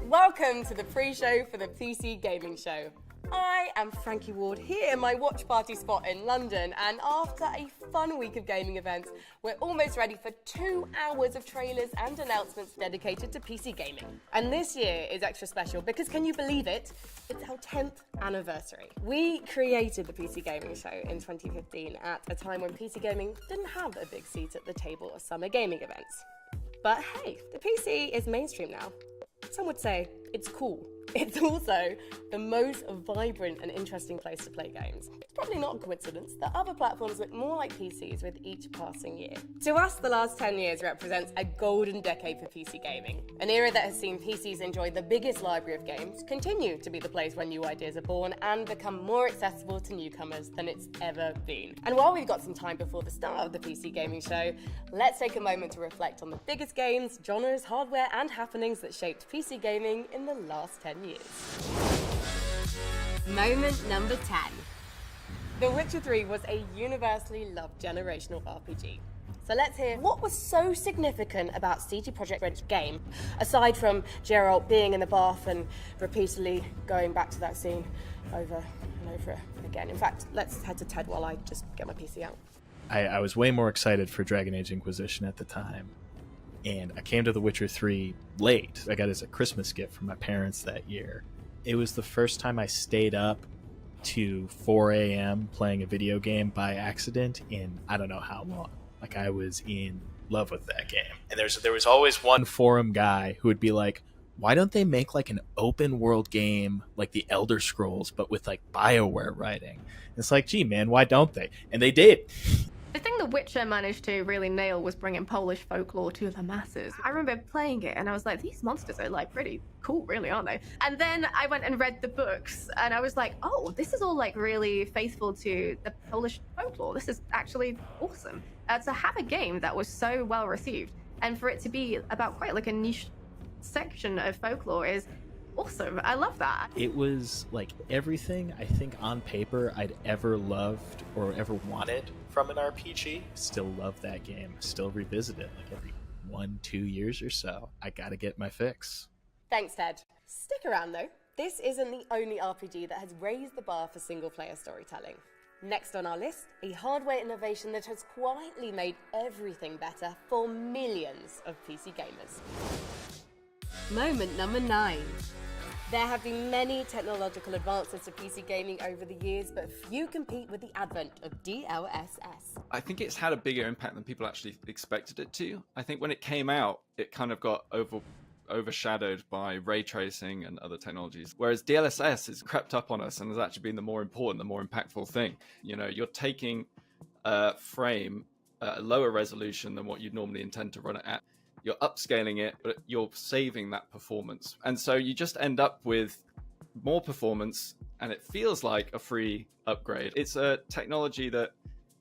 Welcome to the pre-show for the PC Gaming Show. I am Frankie Ward here in my watch party spot in London, and after a fun week of gaming events, we're almost ready for 2 hours of trailers and announcements dedicated to PC gaming. And this year is extra special because, can you believe it? It's our 10th anniversary. We created the PC Gaming Show in 2015 at a time when PC gaming didn't have a big seat at the table of summer gaming events. But hey, the PC is mainstream now. Some would say it's cool. It's also the most vibrant and interesting place to play games. It's probably not a coincidence that other platforms look more like PCs with each passing year. To us, the last 10 years represents a golden decade for PC gaming, an era that has seen PCs enjoy the biggest library of games, continue to be the place where new ideas are born, and become more accessible to newcomers than it's ever been. And while we've got some time before the start of the PC Gaming Show, let's take a moment to reflect on the biggest games, genres, hardware, and happenings that shaped PC gaming in the last 10 years. Moment number 10. The Witcher 3 was a universally loved generational RPG. So let's hear what was so significant about CD Projekt Red's game, aside from Geralt being in the bath and repeatedly going back to that scene over and over again. In fact, let's head to Ted while I just get my PC out. I was way more excited for Dragon Age Inquisition at the time. And I came to The Witcher 3 late. I got it as a Christmas gift from my parents that year. It was the first time I stayed up to 4 a.m. playing a video game by accident in I don't know how long. Like, I was in love with that game. And there was always one forum guy who would be like, why don't they make like an open world game like the Elder Scrolls, but with like BioWare writing? And it's like, gee, man, why don't they? And they did. The thing The Witcher managed to really nail was bringing Polish folklore to the masses. I remember playing it and I was like, these monsters are like pretty cool, really, aren't they? And then I went and read the books and I was like, oh, this is all like really faithful to the Polish folklore. This is actually awesome. To have a game that was so well received and for it to be about quite like a niche section of folklore is awesome. I love that. It was like everything I think on paper I'd ever loved or ever wanted from an RPG. Still love that game. Still revisit it like every 1-2 years or so. I gotta get my fix. Thanks, Ted. Stick around though. This isn't the only RPG that has raised the bar for single-player storytelling. Next on our list, a hardware innovation that has quietly made everything better for millions of PC gamers. Moment number 9. There have been many technological advances to PC gaming over the years, but few compete with the advent of DLSS. I think it's had a bigger impact than people actually expected it to. I think when it came out, it kind of got overshadowed by ray tracing and other technologies, whereas DLSS has crept up on us and has actually been the more important, the more impactful thing. You know, you're taking a frame at a lower resolution than what you'd normally intend to run it at. You're upscaling it, but you're saving that performance. And so you just end up with more performance, and it feels like a free upgrade. It's a technology that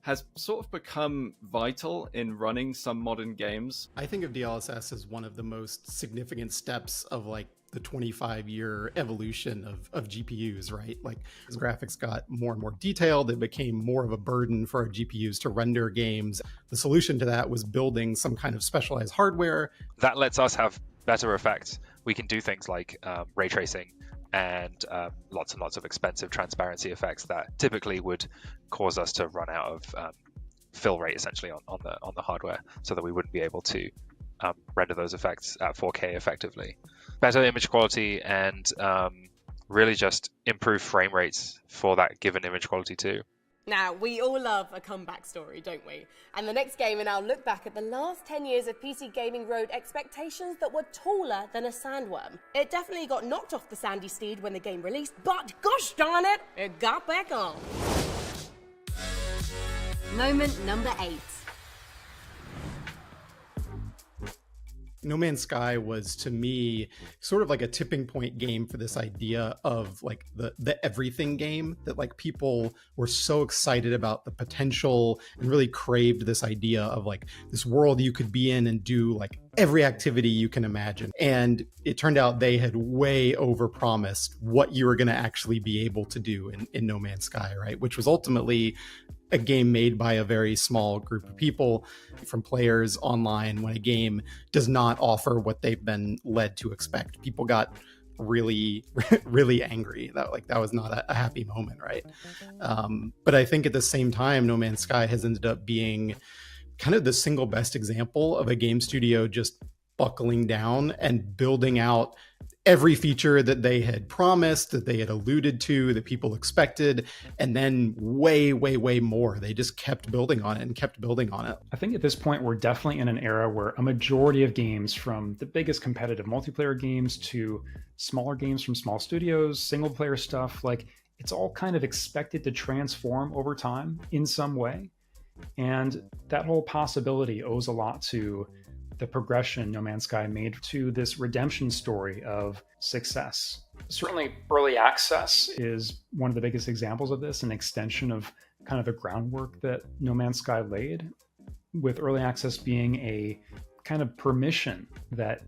has sort of become vital in running some modern games. I think of DLSS as one of the most significant steps of like the 25-year evolution of GPUs, right? Like, as graphics got more and more detailed, it became more of a burden for our GPUs to render games. The solution to that was building some kind of specialized hardware. That lets us have better effects. We can do things like ray tracing and lots and lots of expensive transparency effects that typically would cause us to run out of fill rate essentially on the hardware, so that we wouldn't be able to render those effects at 4K effectively. Better image quality and really just improve frame rates for that given image quality too. Now, we all love a comeback story, don't we? And the next game in our look back at the last 10 years of PC gaming rode expectations that were taller than a sandworm. It definitely got knocked off the sandy steed when the game released, but gosh darn it, it got back on. Moment number 8. No Man's Sky was, to me, sort of like a tipping point game for this idea of like the everything game, that like people were so excited about the potential and really craved this idea of like this world you could be in and do like every activity you can imagine. And it turned out they had way overpromised what you were going to actually be able to do in No Man's Sky, right? Which was ultimately a game made by a very small group of people, from players online, when a game does not offer what they've been led to expect. People got really, really angry. That was not a happy moment, right? But I think at the same time, No Man's Sky has ended up being kind of the single best example of a game studio just buckling down and building out every feature that they had promised, that they had alluded to, that people expected, and then way, way, way more. They just kept building on it and kept building on it. I think at this point, we're definitely in an era where a majority of games, from the biggest competitive multiplayer games to smaller games from small studios, single player stuff, like it's all kind of expected to transform over time in some way. And that whole possibility owes a lot to the progression No Man's Sky made to this redemption story of success. Certainly, early access is one of the biggest examples of this, an extension of kind of the groundwork that No Man's Sky laid, with early access being a kind of permission that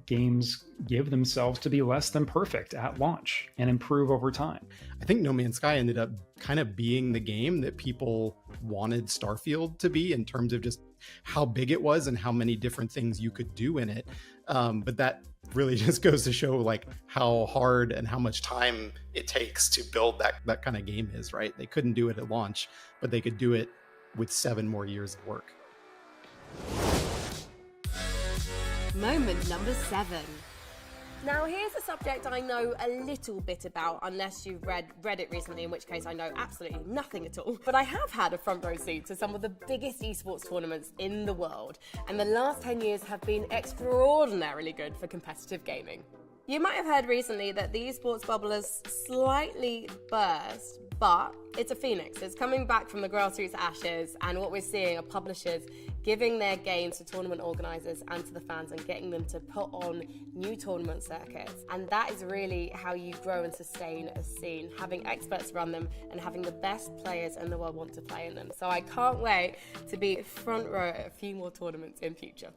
games give themselves to be less than perfect at launch and improve over time. I think No Man's Sky ended up kind of being the game that people wanted Starfield to be, in terms of just how big it was and how many different things you could do in it. But that really just goes to show like how hard and how much time it takes to build that kind of game is, right? They couldn't do it at launch, but they could do it with 7 more years of work. Moment number 7. Now, here's a subject I know a little bit about, unless you've read it recently, in which case I know absolutely nothing at all. But I have had a front row seat to some of the biggest esports tournaments in the world, and the last 10 years have been extraordinarily good for competitive gaming. You might have heard recently that the esports bubble has slightly burst, but it's a phoenix. It's coming back from the grassroots ashes, and what we're seeing are publishers giving their games to tournament organisers and to the fans and getting them to put on new tournament circuits. And that is really how you grow and sustain a scene, having experts run them and having the best players in the world want to play in them. So I can't wait to be front row at a few more tournaments in future.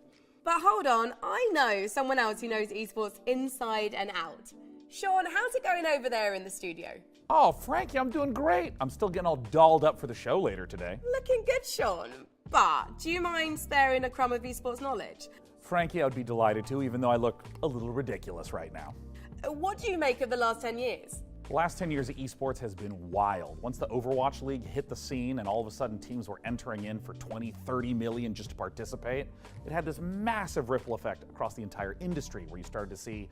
But hold on, I know someone else who knows esports inside and out. Sean, how's it going over there in the studio? Oh, Frankie, I'm doing great. I'm still getting all dolled up for the show later today. Looking good, Sean. But do you mind sparing a crumb of esports knowledge? Frankie, I would be delighted to, even though I look a little ridiculous right now. What do you make of the last 10 years? The last 10 years of esports has been wild. Once the Overwatch League hit the scene and all of a sudden teams were entering in for 20, 30 million just to participate, it had this massive ripple effect across the entire industry, where you started to see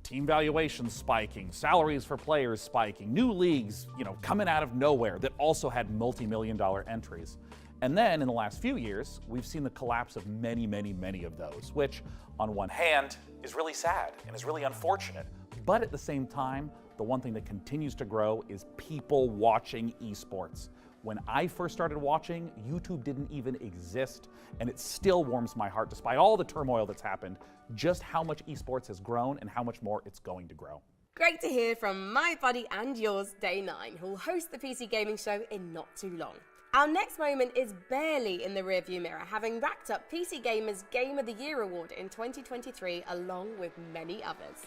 team valuations spiking, salaries for players spiking, new leagues, coming out of nowhere that also had multi-million-dollar entries. And then in the last few years, we've seen the collapse of many, many, many of those, which on one hand is really sad and is really unfortunate. But at the same time, the one thing that continues to grow is people watching esports. When I first started watching, YouTube didn't even exist, and it still warms my heart, despite all the turmoil that's happened, just how much esports has grown and how much more it's going to grow. Great to hear from my buddy and yours, Day 9, who'll host the PC Gaming Show in not too long. Our next moment is barely in the rearview mirror, having racked up PC Gamer's Game of the Year award in 2023, along with many others.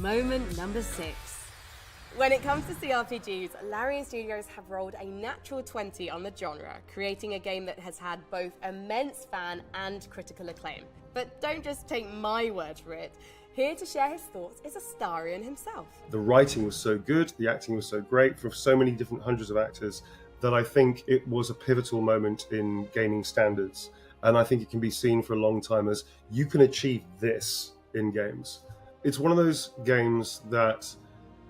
Moment number 6. When it comes to CRPGs, Larian Studios have rolled a natural 20 on the genre, creating a game that has had both immense fan and critical acclaim. But don't just take my word for it. Here to share his thoughts is Astarion himself. The writing was so good, the acting was so great for so many different hundreds of actors that I think it was a pivotal moment in gaming standards. And I think it can be seen for a long time as you can achieve this in games. It's one of those games that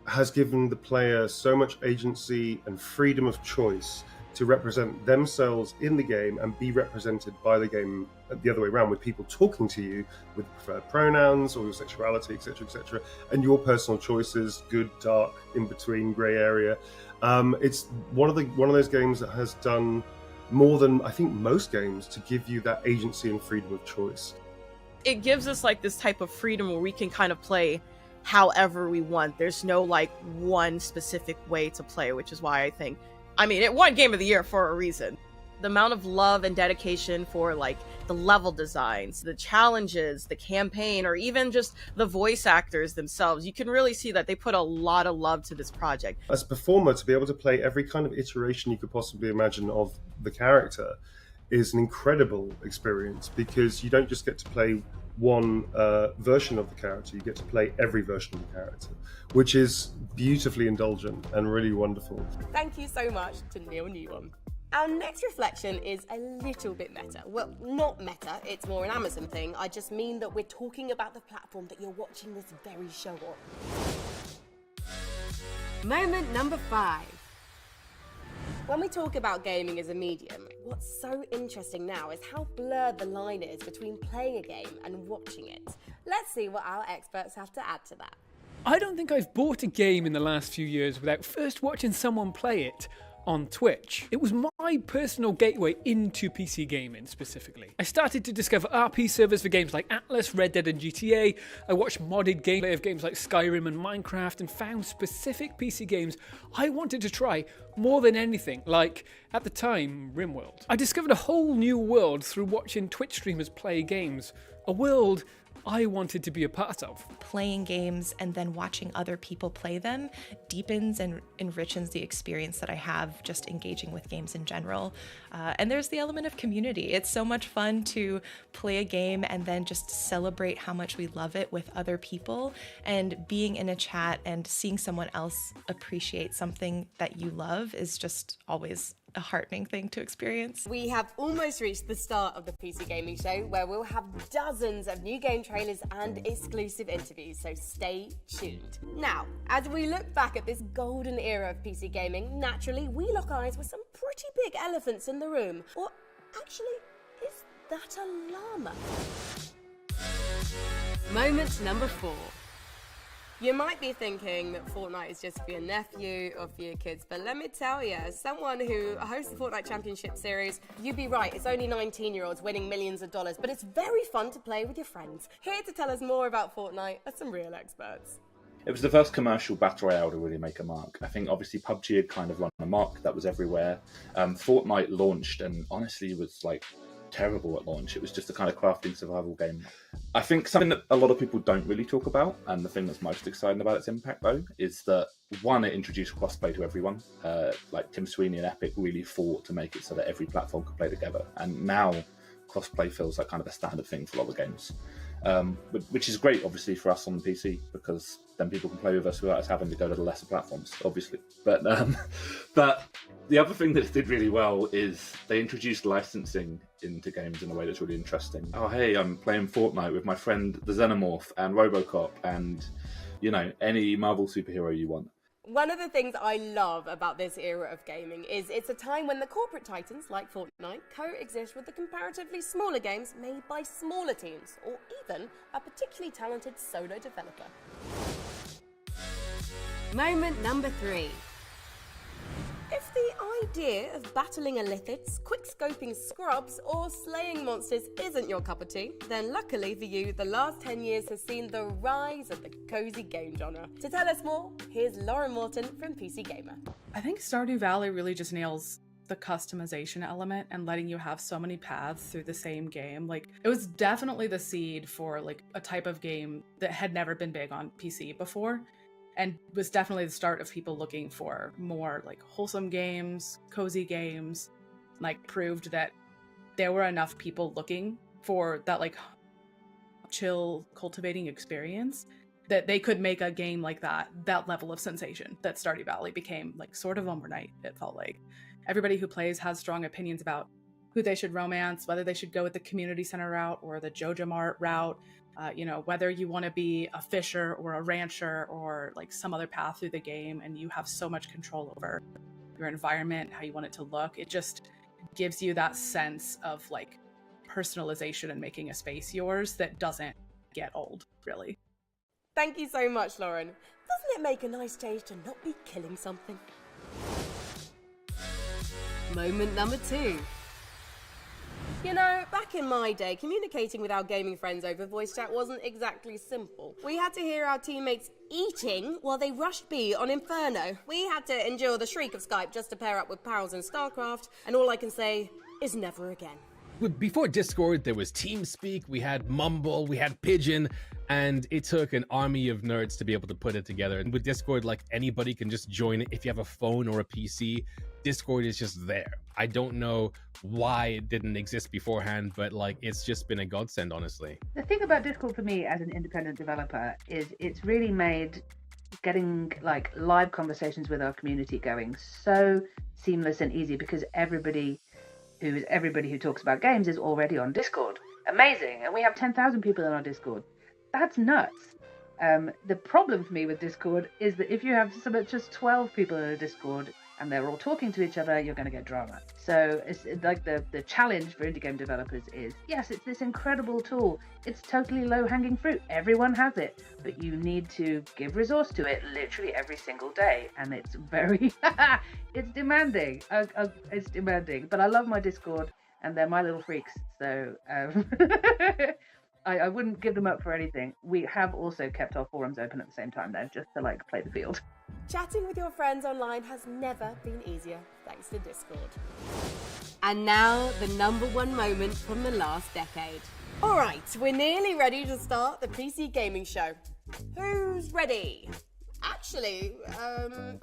has given the player so much agency and freedom of choice to represent themselves in the game and be represented by the game the other way around, with people talking to you with preferred pronouns or your sexuality, etc., and your personal choices, good, dark, in between, grey area. It's one of those games that has done more than I think most games to give you that agency and freedom of choice. It gives us like this type of freedom where we can kind of play however we want. There's no like one specific way to play, which is why it won Game of the Year for a reason. The amount of love and dedication for like the level designs, the challenges, the campaign, or even just the voice actors themselves, you can really see that they put a lot of love to this project. As a performer, to be able to play every kind of iteration you could possibly imagine of the character is an incredible experience, because you don't just get to play one version of the character, you get to play every version of the character, which is beautifully indulgent and really wonderful. Thank you so much to Neil Newham. Our next reflection is a little bit meta. Well, not meta, it's more an Amazon thing. I just mean that we're talking about the platform that you're watching this very show on. Moment number 5. When we talk about gaming as a medium, what's so interesting now is how blurred the line is between playing a game and watching it. Let's see what our experts have to add to that. I don't think I've bought a game in the last few years without first watching someone play it on Twitch. It was my personal gateway into PC gaming specifically. I started to discover RP servers for games like Atlas, Red Dead and GTA. I watched modded gameplay of games like Skyrim and Minecraft and found specific PC games I wanted to try more than anything, like, at the time, RimWorld. I discovered a whole new world through watching Twitch streamers play games, a world I wanted to be a part of. Playing games and then watching other people play them deepens and enriches the experience that I have just engaging with games in general. And there's the element of community. It's so much fun to play a game and then just celebrate how much we love it with other people, and being in a chat and seeing someone else appreciate something that you love is just always a heartening thing to experience. We have almost reached the start of the PC Gaming Show, where we'll have dozens of new game trailers and exclusive interviews, so stay tuned. Now, as we look back at this golden era of PC gaming, naturally we lock eyes with some pretty big elephants in the room. Or actually, is that a llama? Moment number 4. You might be thinking that Fortnite is just for your nephew or for your kids, but let me tell you, as someone who hosts the Fortnite Championship Series, you'd be right, it's only 19-year-olds winning millions of dollars, but it's very fun to play with your friends. Here to tell us more about Fortnite are some real experts. It was the first commercial battle royale to really make a mark. I think obviously PUBG had kind of run a mark that was everywhere. Fortnite launched and honestly was like terrible at launch. It was just a kind of crafting survival game. I think something that a lot of people don't really talk about, and the thing that's most exciting about its impact though, is that one, it introduced crossplay to everyone. Like Tim Sweeney and Epic really fought to make it so that every platform could play together, and now crossplay feels like kind of a standard thing for a lot of games. Which is great, obviously, for us on the PC, because then people can play with us without us having to go to the lesser platforms, obviously. But the other thing that it did really well is they introduced licensing into games in a way that's really interesting. Oh, hey, I'm playing Fortnite with my friend the Xenomorph and Robocop and, you know, any Marvel superhero you want. One of the things I love about this era of gaming is it's a time when the corporate titans, like Fortnite, coexist with the comparatively smaller games made by smaller teams, or even a particularly talented solo developer. Moment number 3. If the idea of battling illithids, quick-scoping scrubs, or slaying monsters isn't your cup of tea, then luckily for you, the last 10 years has seen the rise of the cozy game genre. To tell us more, here's Lauren Morton from PC Gamer. I think Stardew Valley really just nails the customization element and letting you have so many paths through the same game. Like, it was definitely the seed for like a type of game that had never been big on PC before, and was definitely the start of people looking for more like wholesome games, cozy games. Like, proved that there were enough people looking for that like chill cultivating experience that they could make a game like that level of sensation that Stardew Valley became like sort of overnight. It felt like everybody who plays has strong opinions about who they should romance, whether they should go with the community center route or the Joja Mart route. Whether you want to be a fisher or a rancher or like some other path through the game, and you have so much control over your environment, how you want it to look. It just gives you that sense of like personalization and making a space yours that doesn't get old, really. Thank you so much, Lauren. Doesn't it make a nice change to not be killing something? Moment number 2. Back in my day, communicating with our gaming friends over voice chat wasn't exactly simple. We had to hear our teammates eating while they rushed B on Inferno. We had to endure the shriek of Skype just to pair up with pals in StarCraft, and all I can say is never again. Before Discord, there was TeamSpeak, we had Mumble, we had Pigeon, and it took an army of nerds to be able to put it together. And with Discord, like, anybody can just join it. If you have a phone or a PC, Discord is just there. I don't know why it didn't exist beforehand, but like, it's just been a godsend, honestly. The thing about Discord for me as an independent developer is it's really made getting like live conversations with our community going so seamless and easy, because everybody who talks about games is already on Discord. Amazing. And we have 10,000 people in our Discord. That's nuts. The problem for me with Discord is that if you have just 12 people in a Discord and they're all talking to each other, you're going to get drama. So it's like the challenge for indie game developers is, yes, it's this incredible tool. It's totally low-hanging fruit. Everyone has it. But you need to give resource to it literally every single day. And it's very... it's demanding. It's demanding. But I love my Discord, and they're my little freaks. So I wouldn't give them up for anything. We have also kept our forums open at the same time, though, just to like play the field. Chatting with your friends online has never been easier thanks to Discord. And now, the number 1 moment from the last decade. All right, we're nearly ready to start the PC Gaming Show. Who's ready? Actually,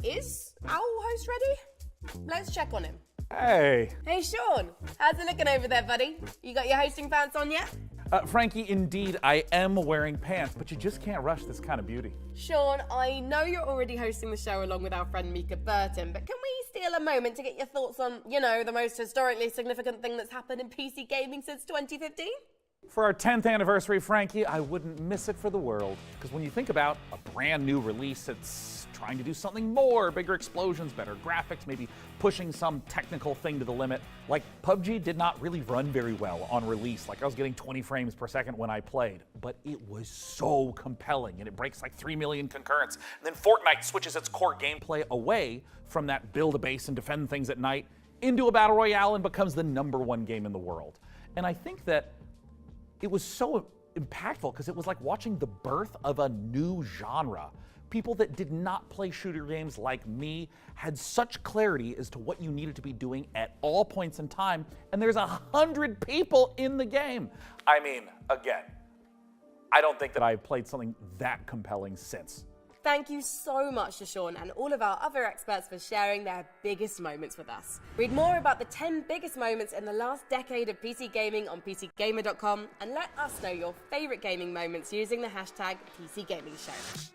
is our host ready? Let's check on him. Hey. Hey, Sean. How's it looking over there, buddy? You got your hosting pants on yet? Frankie, indeed, I am wearing pants, but you just can't rush this kind of beauty. Sean, I know you're already hosting the show along with our friend Mika Burton, but can we steal a moment to get your thoughts on, the most historically significant thing that's happened in PC gaming since 2015? For our 10th anniversary, Frankie, I wouldn't miss it for the world. Because when you think about a brand new release, it's trying to do something more, bigger explosions, better graphics, maybe pushing some technical thing to the limit. Like, PUBG did not really run very well on release. Like, I was getting 20 frames per second when I played, but it was so compelling, and it breaks like 3 million concurrents. And then Fortnite switches its core gameplay away from that build a base and defend things at night into a battle royale and becomes the #1 game in the world. And I think that it was so impactful because it was like watching the birth of a new genre. People that did not play shooter games like me had such clarity as to what you needed to be doing at all points in time, and there's 100 people in the game. I mean, again, I don't think that I've played something that compelling since. Thank you so much to Sean and all of our other experts for sharing their biggest moments with us. Read more about the 10 biggest moments in the last decade of PC gaming on PCGamer.com, and let us know your favorite gaming moments using the hashtag PCGamingShow.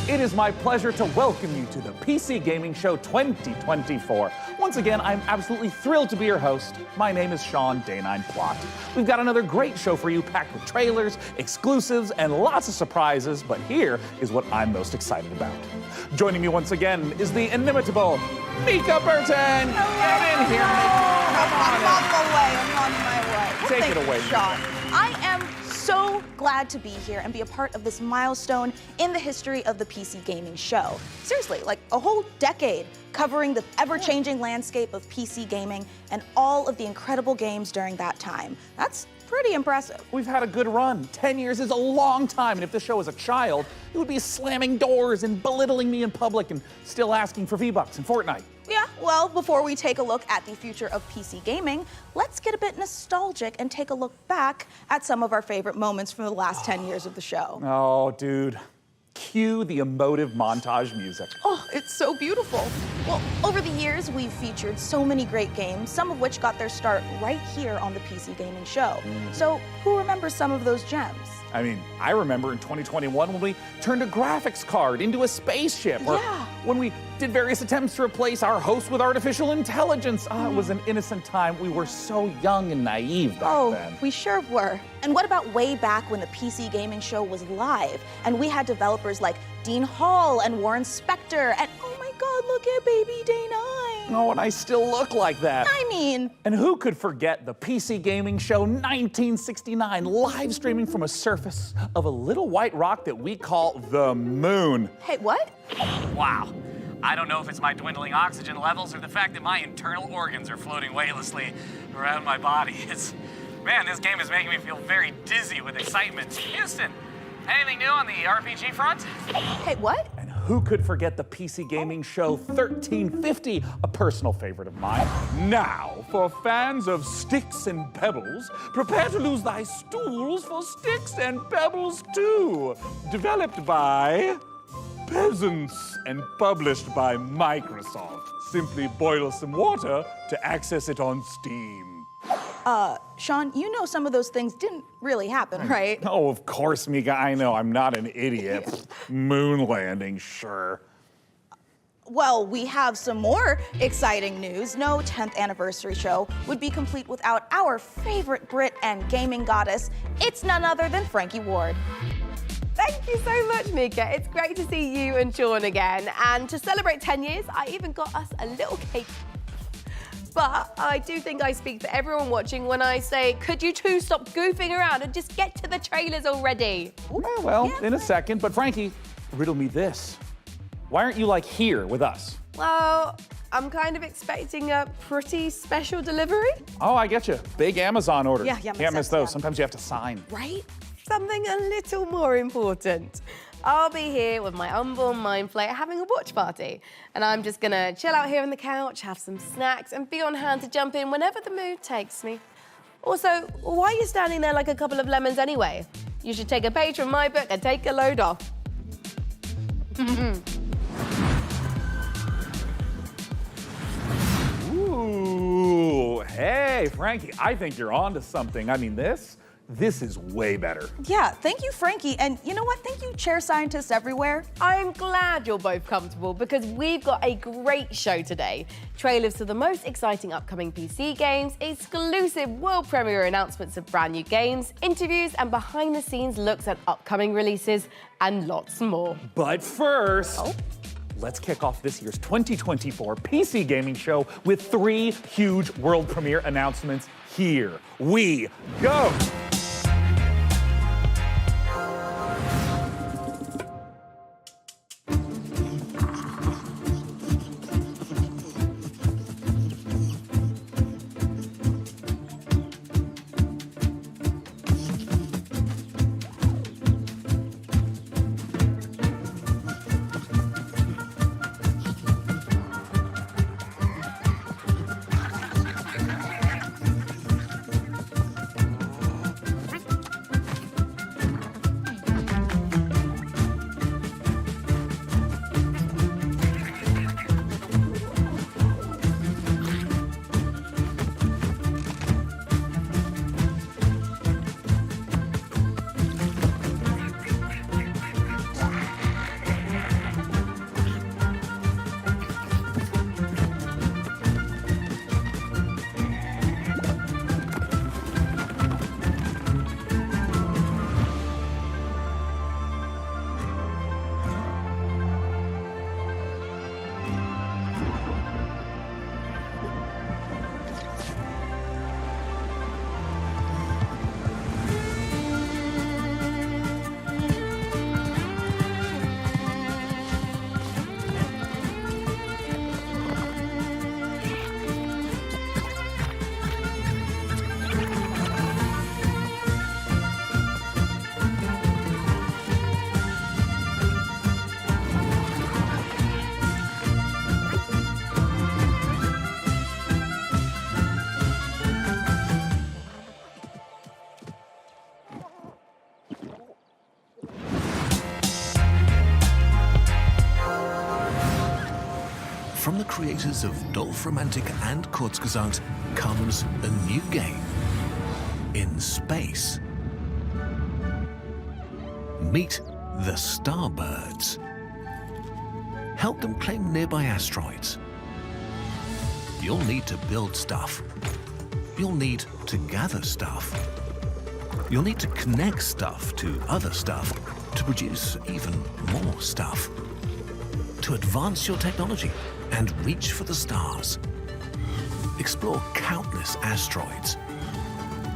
It is my pleasure to welcome you to the PC Gaming Show 2024. Once again, I'm absolutely thrilled to be your host. My name is Sean Day9 Plot. We've got another great show for you, packed with trailers, exclusives, and lots of surprises, but here is what I'm most excited about. Joining me once again is the inimitable Mika Burton. Get in here, Mika. I'm on my way. Take it away, Sean. I am so glad to be here and be a part of this milestone in the history of the PC gaming show. Seriously, like a whole decade covering the ever-changing landscape of PC gaming and all of the incredible games during that time. That's pretty impressive. We've had a good run. 10 years is a long time, and if this show was a child, it would be slamming doors and belittling me in public and still asking for V-Bucks in Fortnite. Yeah, well, before we take a look at the future of PC gaming, let's get a bit nostalgic and take a look back at some of our favorite moments from the last 10 years of the show. Oh, dude. Cue the emotive montage music. Oh, it's so beautiful. Well, over the years, we've featured so many great games, some of which got their start right here on the PC Gaming Show. So, who remembers some of those gems? I mean, I remember in 2021 when we turned a graphics card into a spaceship, or when we did various attempts to replace our host with artificial intelligence. It was an innocent time. We were so young and naive back then. We sure were. And what about way back when the PC Gaming Show was live, and we had developers like Dean Hall and Warren Spector, and oh my God, look at baby Day 9. Oh, and I still look like that. I mean... And who could forget the PC Gaming Show 1969 live streaming from a surface of a little white rock that we call the moon? Hey, what? Wow. I don't know if it's my dwindling oxygen levels or the fact that my internal organs are floating weightlessly around my body. Man, this game is making me feel very dizzy with excitement. Houston, anything new on the RPG front? Hey, what? And who could forget the PC Gaming Show 1350, a personal favorite of mine? Now, for fans of sticks and pebbles, prepare to lose thy stools for sticks and pebbles too. Developed by peasants and published by Microsoft. Simply boil some water to access it on Steam. Sean, you know some of those things didn't really happen, right? Oh, of course, Mika, I know. I'm not an idiot. Moon landing, sure. Well, we have some more exciting news. No 10th anniversary show would be complete without our favorite Brit and gaming goddess. It's none other than Frankie Ward. Thank you so much, Mika. It's great to see you and Sean again. And to celebrate 10 years, I even got us a little cake. But I do think I speak for everyone watching when I say, could you two stop goofing around and just get to the trailers already? In a second. But Frankie, riddle me this. Why aren't you, like, here with us? Well, I'm kind of expecting a pretty special delivery. Oh, I get you. Big Amazon order. Yeah, Can't miss those. Sometimes you have to sign. Right? Something a little more important. I'll be here with my unborn mind flayer having a watch party. And I'm just gonna chill out here on the couch, have some snacks, and be on hand to jump in whenever the mood takes me. Also, why are you standing there like a couple of lemons anyway? You should take a page from my book and take a load off. Ooh, hey, Frankie, I think you're onto something. I mean, this is way better. Yeah, thank you, Frankie. And you know what? Thank you, chair scientists everywhere. I'm glad you're both comfortable because we've got a great show today. Trailers to the most exciting upcoming PC games, exclusive world premiere announcements of brand new games, interviews and behind the scenes looks at upcoming releases and lots more. But first, let's kick off this year's 2024 PC Gaming Show with 3 huge world premiere announcements. Here we go. the creators of Dolph-Romantic and Kurzgesagt comes a new game in space. Meet the Starbirds. Help them claim nearby asteroids. You'll need to build stuff. You'll need to gather stuff. You'll need to connect stuff to other stuff to produce even more stuff. To advance your technology and reach for the stars. Explore countless asteroids.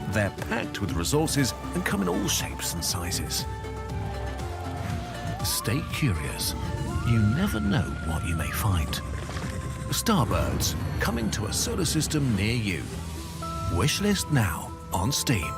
They're packed with resources and come in all shapes and sizes. Stay curious. You never know what you may find. Starbirds, coming to a solar system near you. Wishlist now on Steam.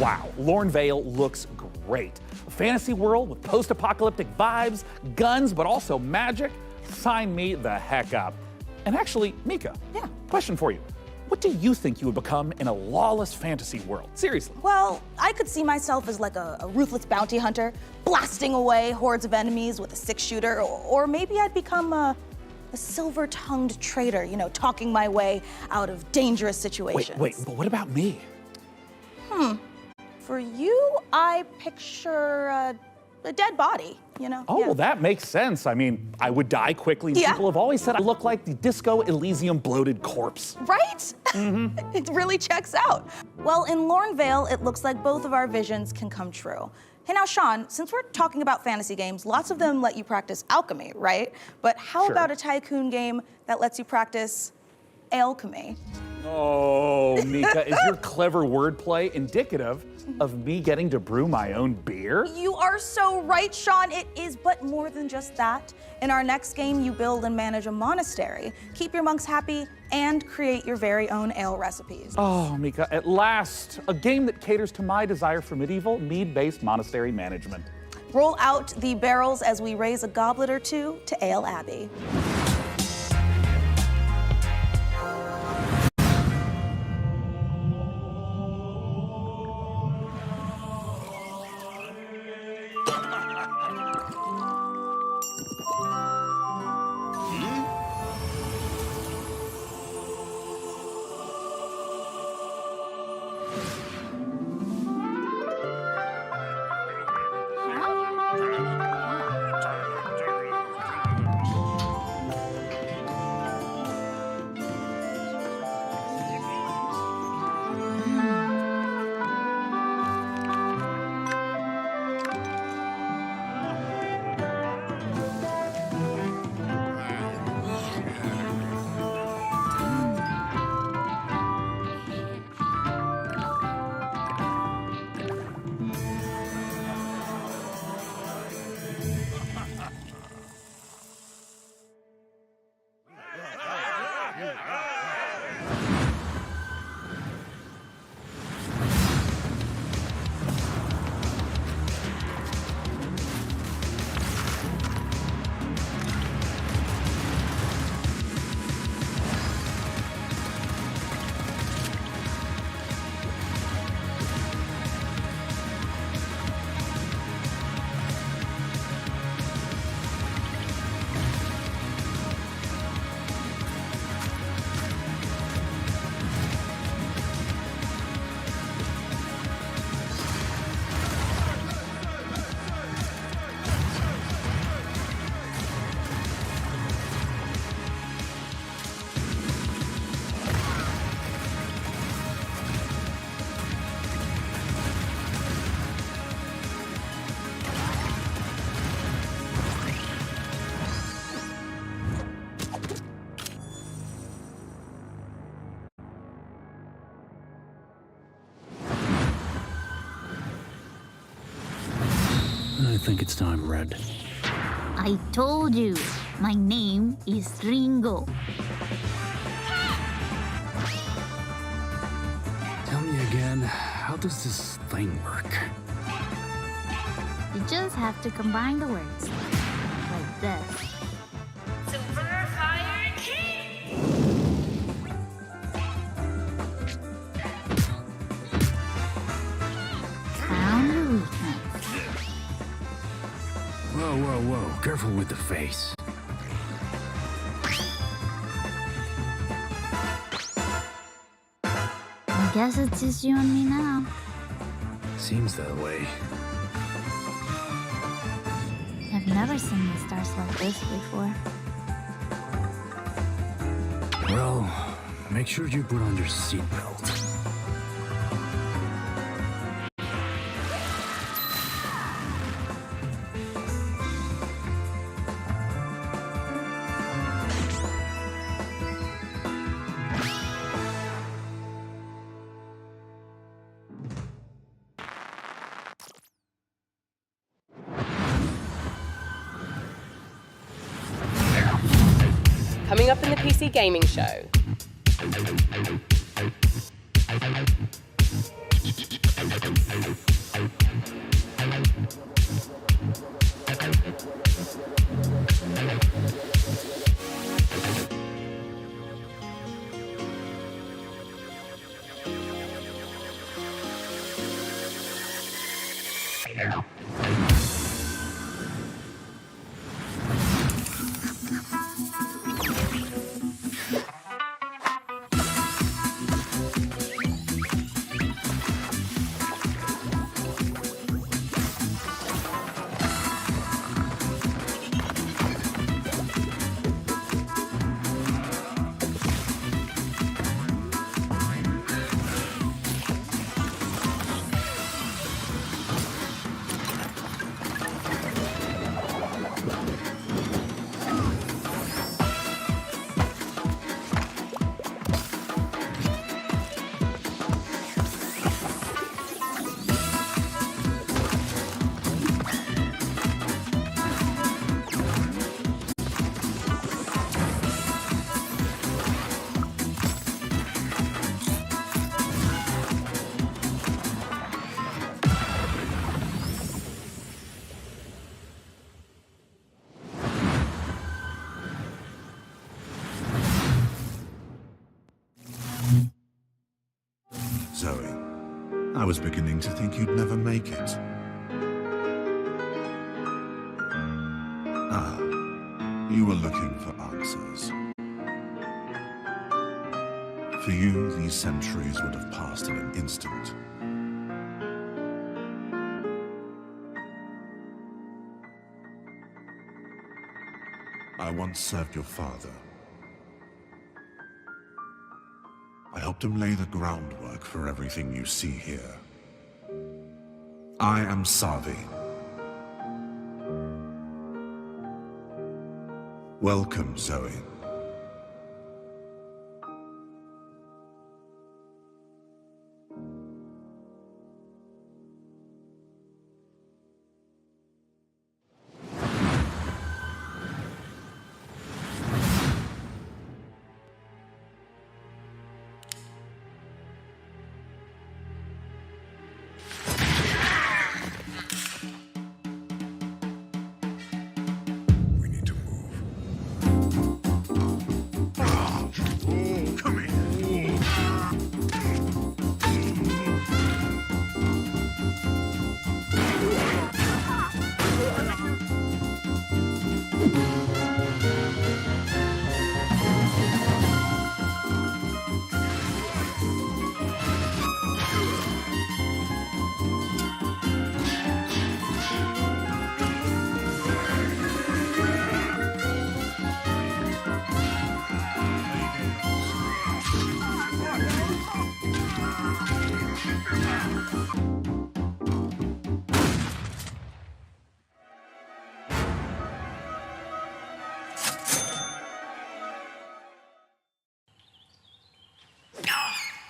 Wow, Lornvale looks great. A fantasy world with post-apocalyptic vibes, guns, but also magic. Sign me the heck up. And actually, Mika, question for you. What do you think you would become in a lawless fantasy world? Seriously. Well, I could see myself as like a ruthless bounty hunter, blasting away hordes of enemies with a six-shooter, or maybe I'd become a silver-tongued traitor, you know, talking my way out of dangerous situations. Wait, but what about me? For you, I picture a dead body, you know? Oh, well, that makes sense. I mean, I would die quickly. Yeah. People have always said I look like the Disco Elysium bloated corpse. Right? It really checks out. Well, in Lornvale, it looks like both of our visions can come true. Hey, now, Sean, since we're talking about fantasy games, lots of them let you practice alchemy, right? But how about a tycoon game that lets you practice alchemy? Oh, Mika, is your clever wordplay indicative of me getting to brew my own beer? You are so right, Sean. It is, but more than just that. In our next game, you build and manage a monastery, keep your monks happy, and create your very own ale recipes. Oh, Mika, at last, a game that caters to my desire for medieval, mead-based monastery management. Roll out the barrels as we raise a goblet or two to Ale Abbey. think it's time, Red? I told you, my name is Ringo. Tell me again, how does this thing work? You just have to combine the words. Like this. Super Fire King! Found the weakness. Whoa, whoa, whoa. Careful with the face. I guess it's just you and me now. Seems that way. I've never seen the stars like this before. Well, make sure you put on your seatbelt. Coming up in the PC Gaming Show. Zoe, I was beginning to think you'd never make it. Ah, you were looking for answers. For you, these centuries would have passed in an instant. I once served your father. I helped him lay the groundwork for everything you see here. I am Savi. Welcome, Zoe.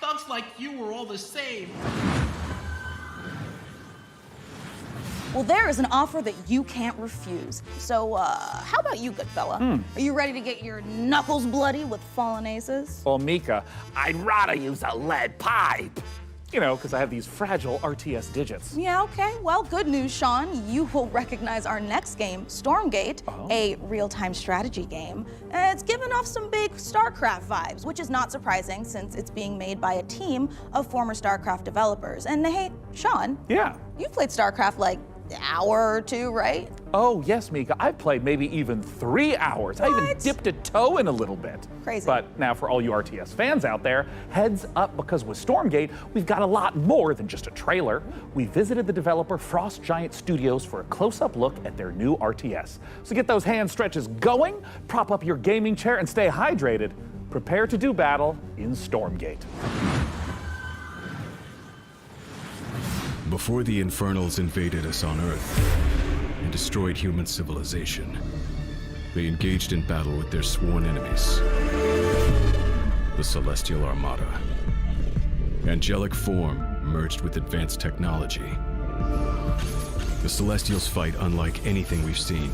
Thugs like you were all the same. Well, there is an offer that you can't refuse. So, how about you, good fella? Are you ready to get your knuckles bloody with fallen aces? Well, Mika, I'd rather use a lead pipe. You know, because I have these fragile RTS digits. Yeah, okay. Well, good news, Sean. You will recognize our next game, Stormgate, a real-time strategy game. It's given off some big StarCraft vibes, which is not surprising since it's being made by a team of former StarCraft developers. And hey, Sean. Yeah. You've played StarCraft like an hour or two, right? Oh, yes, Mika. I've played maybe even 3 hours. I even dipped a toe in a little bit. Crazy. But now for all you RTS fans out there, heads up, because with Stormgate, we've got a lot more than just a trailer. We visited the developer Frost Giant Studios for a close-up look at their new RTS. So get those hand stretches going, prop up your gaming chair, and stay hydrated. Prepare to do battle in Stormgate. Before the Infernals invaded us on Earth and destroyed human civilization, they engaged in battle with their sworn enemies, the Celestial Armada. Angelic form merged with advanced technology. The Celestials fight unlike anything we've seen,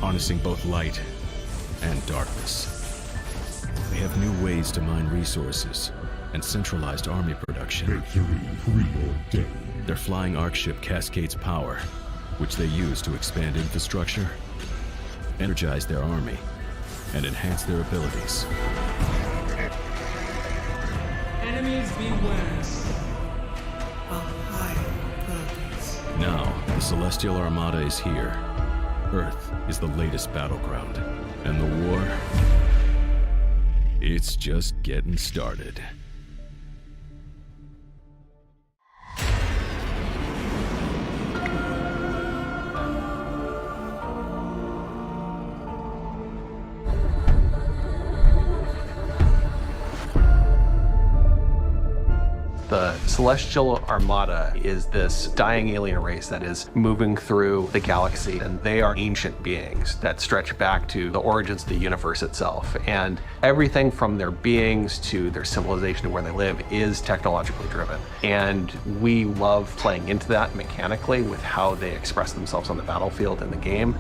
harnessing both light and darkness. They have new ways to mine resources and centralized army production. Their flying arc ship cascades power, which they use to expand infrastructure, energize their army, and enhance their abilities. Enemies beware. Now, the Celestial Armada is here. Earth is the latest battleground, and the war, it's just getting started. The Celestial Armada is this dying alien race that is moving through the galaxy, and they are ancient beings that stretch back to the origins of the universe itself. And everything from their beings to their civilization to where they live is technologically driven. And we love playing into that mechanically with how they express themselves on the battlefield in the game.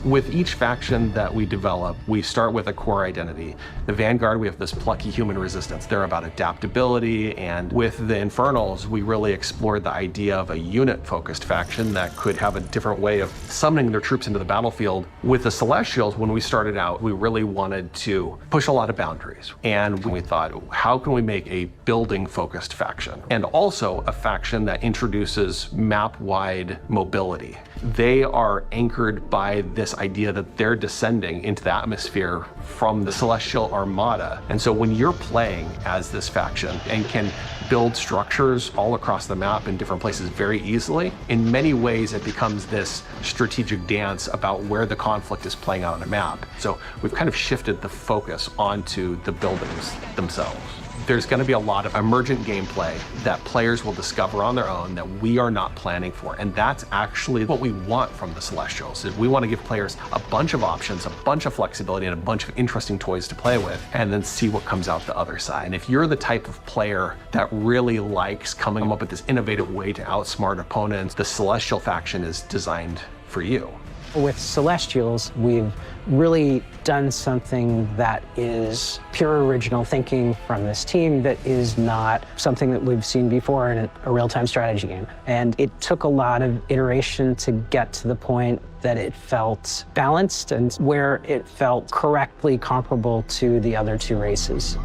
With each faction that we develop, we start with a core identity. The Vanguard, we have this plucky human resistance. They're about adaptability, and with the Infernals, we really explored the idea of a unit-focused faction that could have a different way of summoning their troops into the battlefield. With the Celestials, when we started out, we really wanted to push a lot of boundaries. And we thought, how can we make a building-focused faction? And also a faction that introduces map-wide mobility. They are anchored by this idea that they're descending into the atmosphere from the Celestial Armada. And so when you're playing as this faction and can build structures all across the map in different places very easily, in many ways it becomes this strategic dance about where the conflict is playing out on a map. So we've kind of shifted the focus onto the buildings themselves. There's going to be a lot of emergent gameplay that players will discover on their own that we are not planning for. And that's actually what we want from the Celestials, is we want to give players a bunch of options, a bunch of flexibility, and a bunch of interesting toys to play with, and then see what comes out the other side. And if you're the type of player that really likes coming up with this innovative way to outsmart opponents, the Celestial faction is designed for you. With Celestials, we've really done something that is pure original thinking from this team that is not something that we've seen before in a real-time strategy game. And it took a lot of iteration to get to the point that it felt balanced and where it felt correctly comparable to the other two races.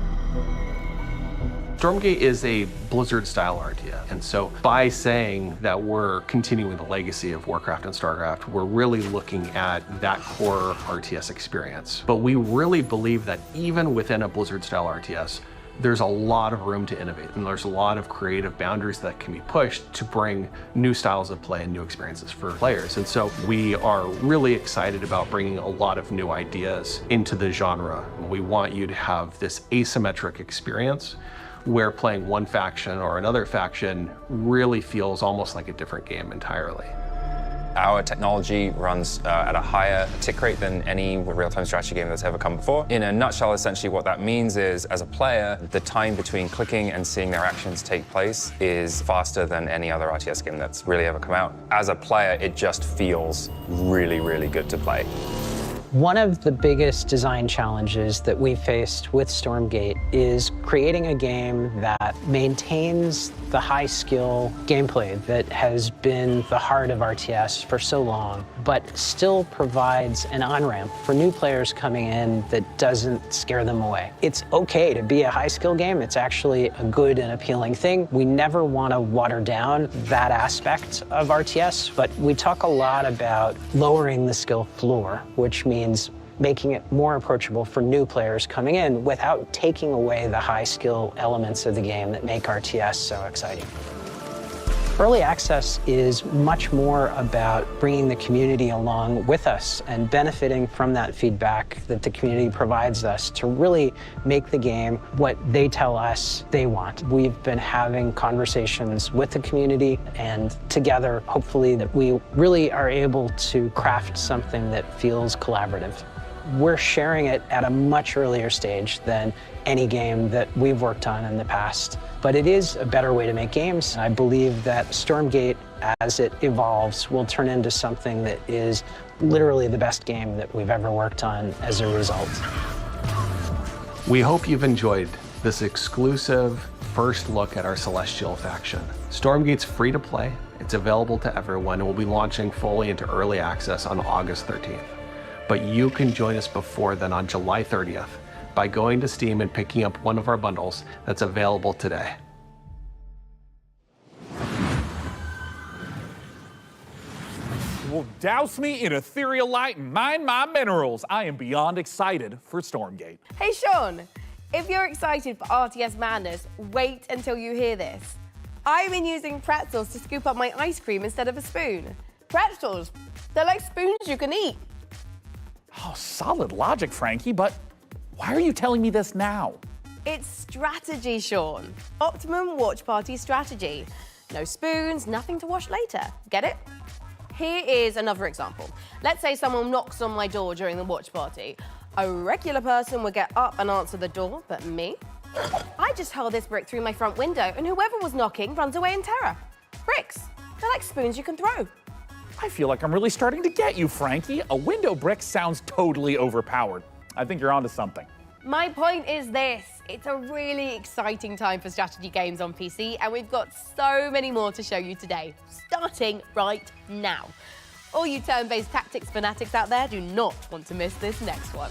Stormgate is a Blizzard-style RTS, and so by saying that we're continuing the legacy of Warcraft and StarCraft, we're really looking at that core RTS experience. But we really believe that even within a Blizzard-style RTS, there's a lot of room to innovate, and there's a lot of creative boundaries that can be pushed to bring new styles of play and new experiences for players. And so we are really excited about bringing a lot of new ideas into the genre. We want you to have this asymmetric experience where playing one faction or another faction really feels almost like a different game entirely. Our technology runs at a higher tick rate than any real-time strategy game that's ever come before. In a nutshell, essentially what that means is, as a player, the time between clicking and seeing their actions take place is faster than any other RTS game that's really ever come out. As a player, it just feels really, really good to play. One of the biggest design challenges that we faced with Stormgate is creating a game that maintains the high-skill gameplay that has been the heart of RTS for so long, but still provides an on-ramp for new players coming in that doesn't scare them away. It's okay to be a high-skill game. It's actually a good and appealing thing. We never want to water down that aspect of RTS, but we talk a lot about lowering the skill floor, which means making it more approachable for new players coming in without taking away the high skill elements of the game that make RTS so exciting. Early access is much more about bringing the community along with us and benefiting from that feedback that the community provides us to really make the game what they tell us they want. We've been having conversations with the community, and together, hopefully, that we really are able to craft something that feels collaborative. We're sharing it at a much earlier stage than any game that we've worked on in the past. But it is a better way to make games. I believe that Stormgate, as it evolves, will turn into something that is literally the best game that we've ever worked on as a result. We hope you've enjoyed this exclusive first look at our Celestial faction. Stormgate's free to play. It's available to everyone and will be launching fully into early access on August 13th. But you can join us before then on July 30th by going to Steam and picking up one of our bundles that's available today. Well, douse me in ethereal light and mine my minerals. I am beyond excited for Stormgate. Hey Sean, if you're excited for RTS madness, wait until you hear this. I've been using pretzels to scoop up my ice cream instead of a spoon. Pretzels, they're like spoons you can eat. Oh, solid logic, Frankie, but why are you telling me this now? It's strategy, Sean. Optimum watch party strategy. No spoons, nothing to wash later. Get it? Here is another example. Let's say someone knocks on my door during the watch party. A regular person would get up and answer the door, but me? I just hurl this brick through my front window and whoever was knocking runs away in terror. Bricks, they're like spoons you can throw. I feel like I'm really starting to get you, Frankie. A window brick sounds totally overpowered. I think you're onto something. My point is this. It's a really exciting time for strategy games on PC, and we've got so many more to show you today, starting right now. All you turn-based tactics fanatics out there do not want to miss this next one.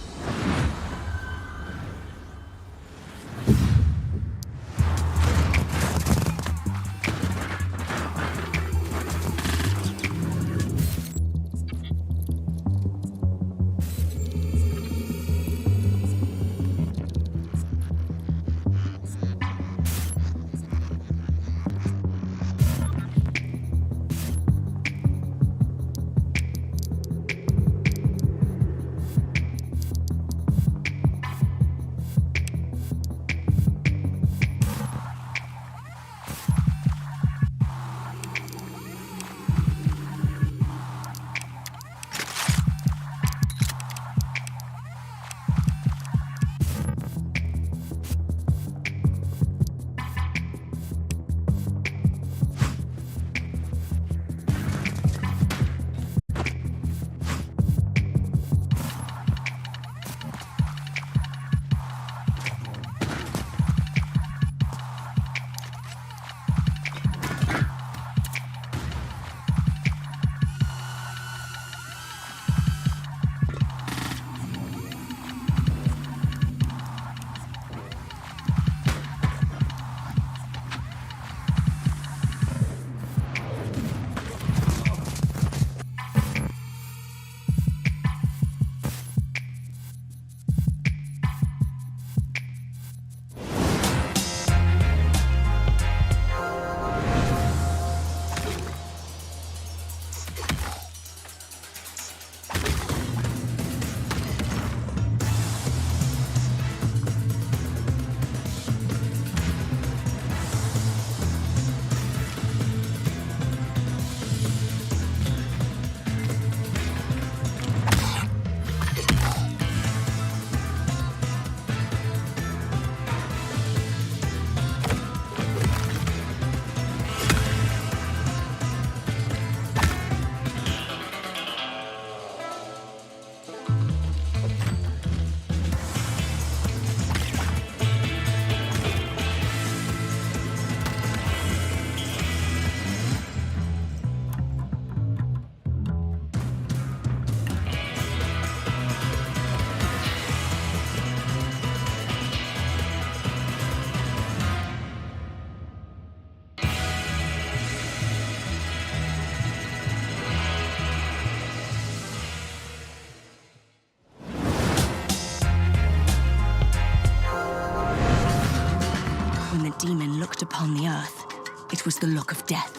when the demon looked upon the earth, it was the look of death.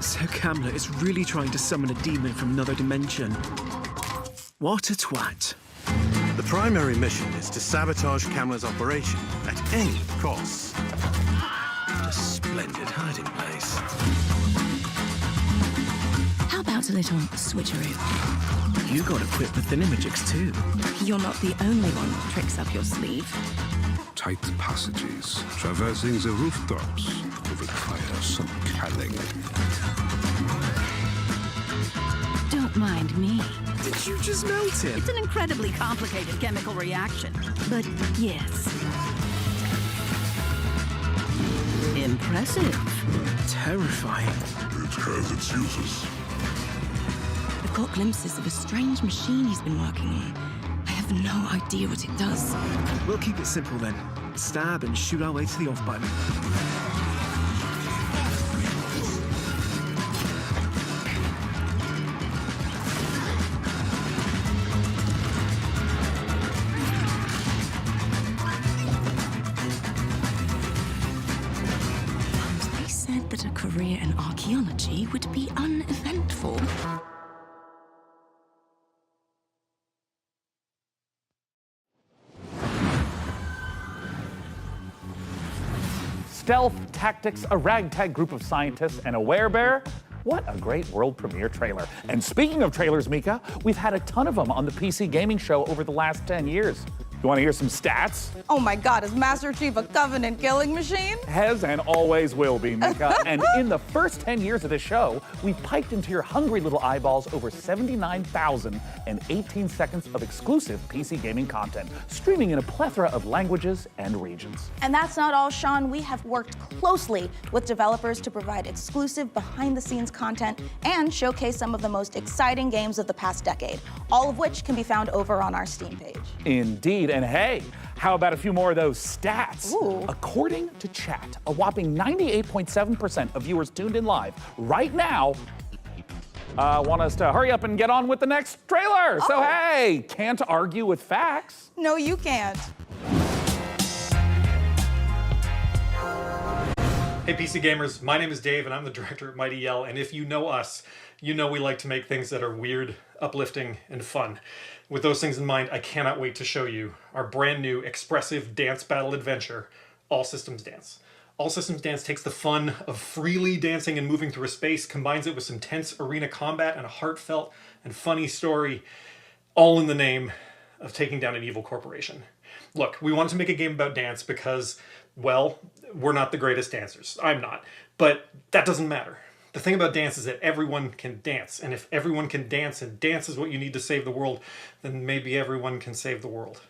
So Camlet is really trying to summon a demon from another dimension. What a twat. The primary mission is to sabotage Camlet's operation at any cost. What a splendid hiding place. How about a little switcheroo? You got equipped with Thinamagics too. You're not the only one with tricks up your sleeve. Tight passages, traversing the rooftops, will require some cunning. Don't mind me. Did you just melt it? It's an incredibly complicated chemical reaction. But yes. Impressive. Terrifying. It has its uses. I've got glimpses of a strange machine he's been working on. I have no idea what it does. We'll keep it simple then. Stab and shoot our way to the off button. They said that a career in archaeology would be uneventful. Stealth, tactics, a ragtag group of scientists, and a werebear. What a great world premiere trailer. And speaking of trailers, Mika, we've had a ton of them on the PC gaming show over the last 10 years. You want to hear some stats? Oh my God, is Master Chief a Covenant killing machine? Has and always will be, Mika. And in the first 10 years of this show, we've piped into your hungry little eyeballs over 79,018 seconds of exclusive PC gaming content, streaming in a plethora of languages and regions. And that's not all, Sean. We have worked closely with developers to provide exclusive behind-the-scenes content and showcase some of the most exciting games of the past decade, all of which can be found over on our Steam page. Indeed. And hey, how about a few more of those stats? Ooh. According to chat, a whopping 98.7% of viewers tuned in live right now want us to hurry up and get on with the next trailer. Oh. So hey, can't argue with facts. No, you can't. Hey PC gamers, my name is Dave and I'm the director at Mighty Yell, and if you know us, you know we like to make things that are weird, uplifting, and fun. With those things in mind, I cannot wait to show you our brand new expressive dance battle adventure, All Systems Dance. All Systems Dance takes the fun of freely dancing and moving through a space, combines it with some tense arena combat and a heartfelt and funny story, all in the name of taking down an evil corporation. Look, we wanted to make a game about dance because, well, we're not the greatest dancers. I'm not. But that doesn't matter. The thing about dance is that everyone can dance. And if everyone can dance and dance is what you need to save the world, then maybe everyone can save the world.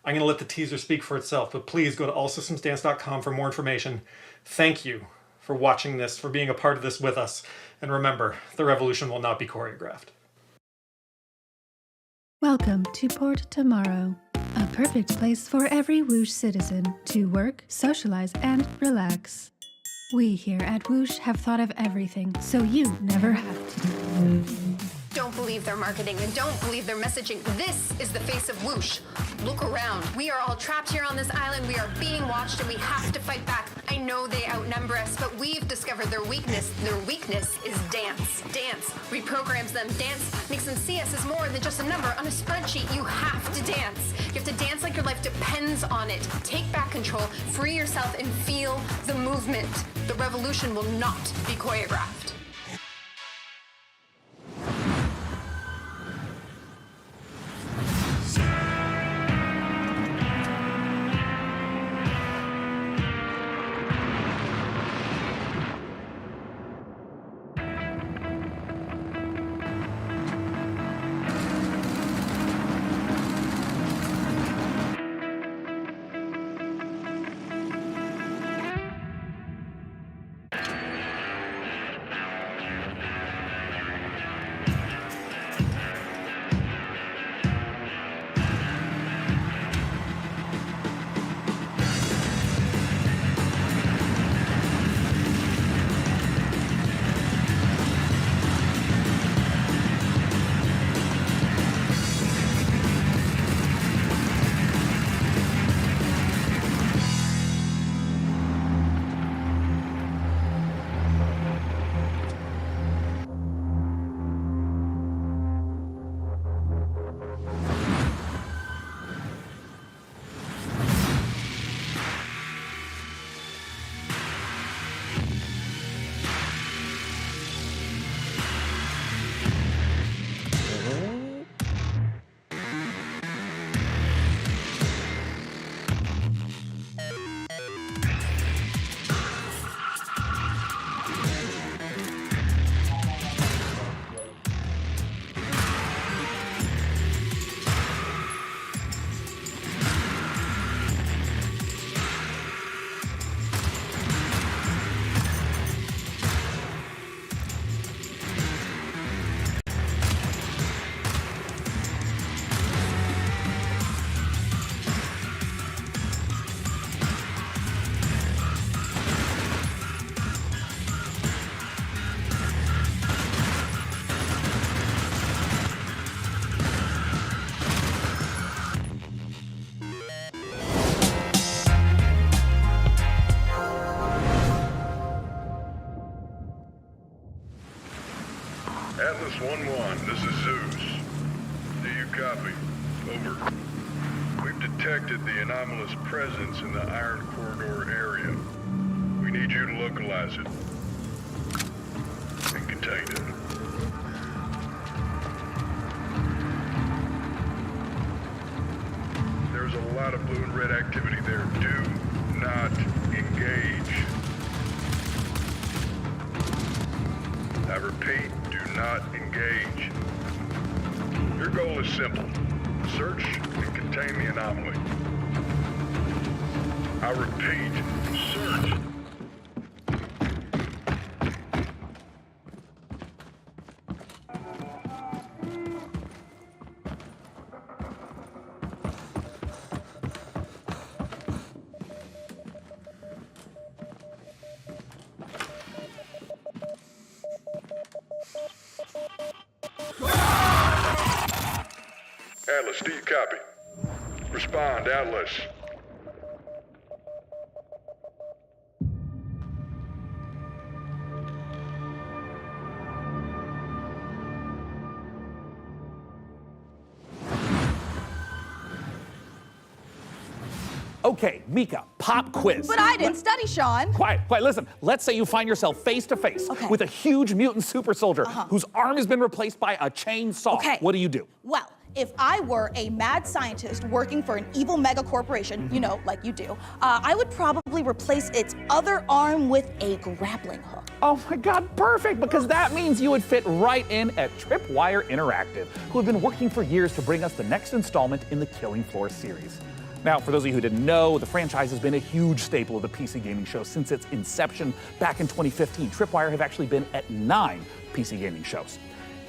I'm going to let the teaser speak for itself, but please go to allsystemsdance.com for more information. Thank you for watching this, for being a part of this with us. And remember, the revolution will not be choreographed. Welcome to Port Tomorrow, a perfect place for every Whoosh citizen to work, socialize, and relax. We here at Whoosh have thought of everything, so you never have to. Don't believe their marketing and don't believe their messaging. This is the face of Whoosh. Look around. We are all trapped here on this island. We are being watched and we have to fight back. I know they outnumber us, but we've discovered their weakness. Their weakness is dance. Dance reprograms them. Dance makes them see us as more than just a number on a spreadsheet. You have to dance. You have to dance like your life depends on it. Take back control, free yourself, and feel the movement. The revolution will not be choreographed. Atlas 1-1, this is Zeus. Do you copy? Over. We've detected the anomalous presence in the Iron Corridor area. We need you to localize it and contain it. There's a lot of blue and red activity there. Do not engage. I repeat, do not engage. Your goal is simple. Search and contain the anomaly. I repeat, search. Atlas, do you copy? Respond, Atlas. Okay, Mika, pop quiz. But I didn't study, Sean. Quiet. Listen, let's say you find yourself face to face with a huge mutant super soldier whose arm has been replaced by a chainsaw. Okay. What do you do? Well, if I were a mad scientist working for an evil mega corporation, you know, like you do, I would probably replace its other arm with a grappling hook. Oh my God, perfect, because that means you would fit right in at Tripwire Interactive, who have been working for years to bring us the next installment in the Killing Floor series. Now, for those of you who didn't know, the franchise has been a huge staple of the PC gaming show since its inception back in 2015. Tripwire have actually been at 9 PC gaming shows.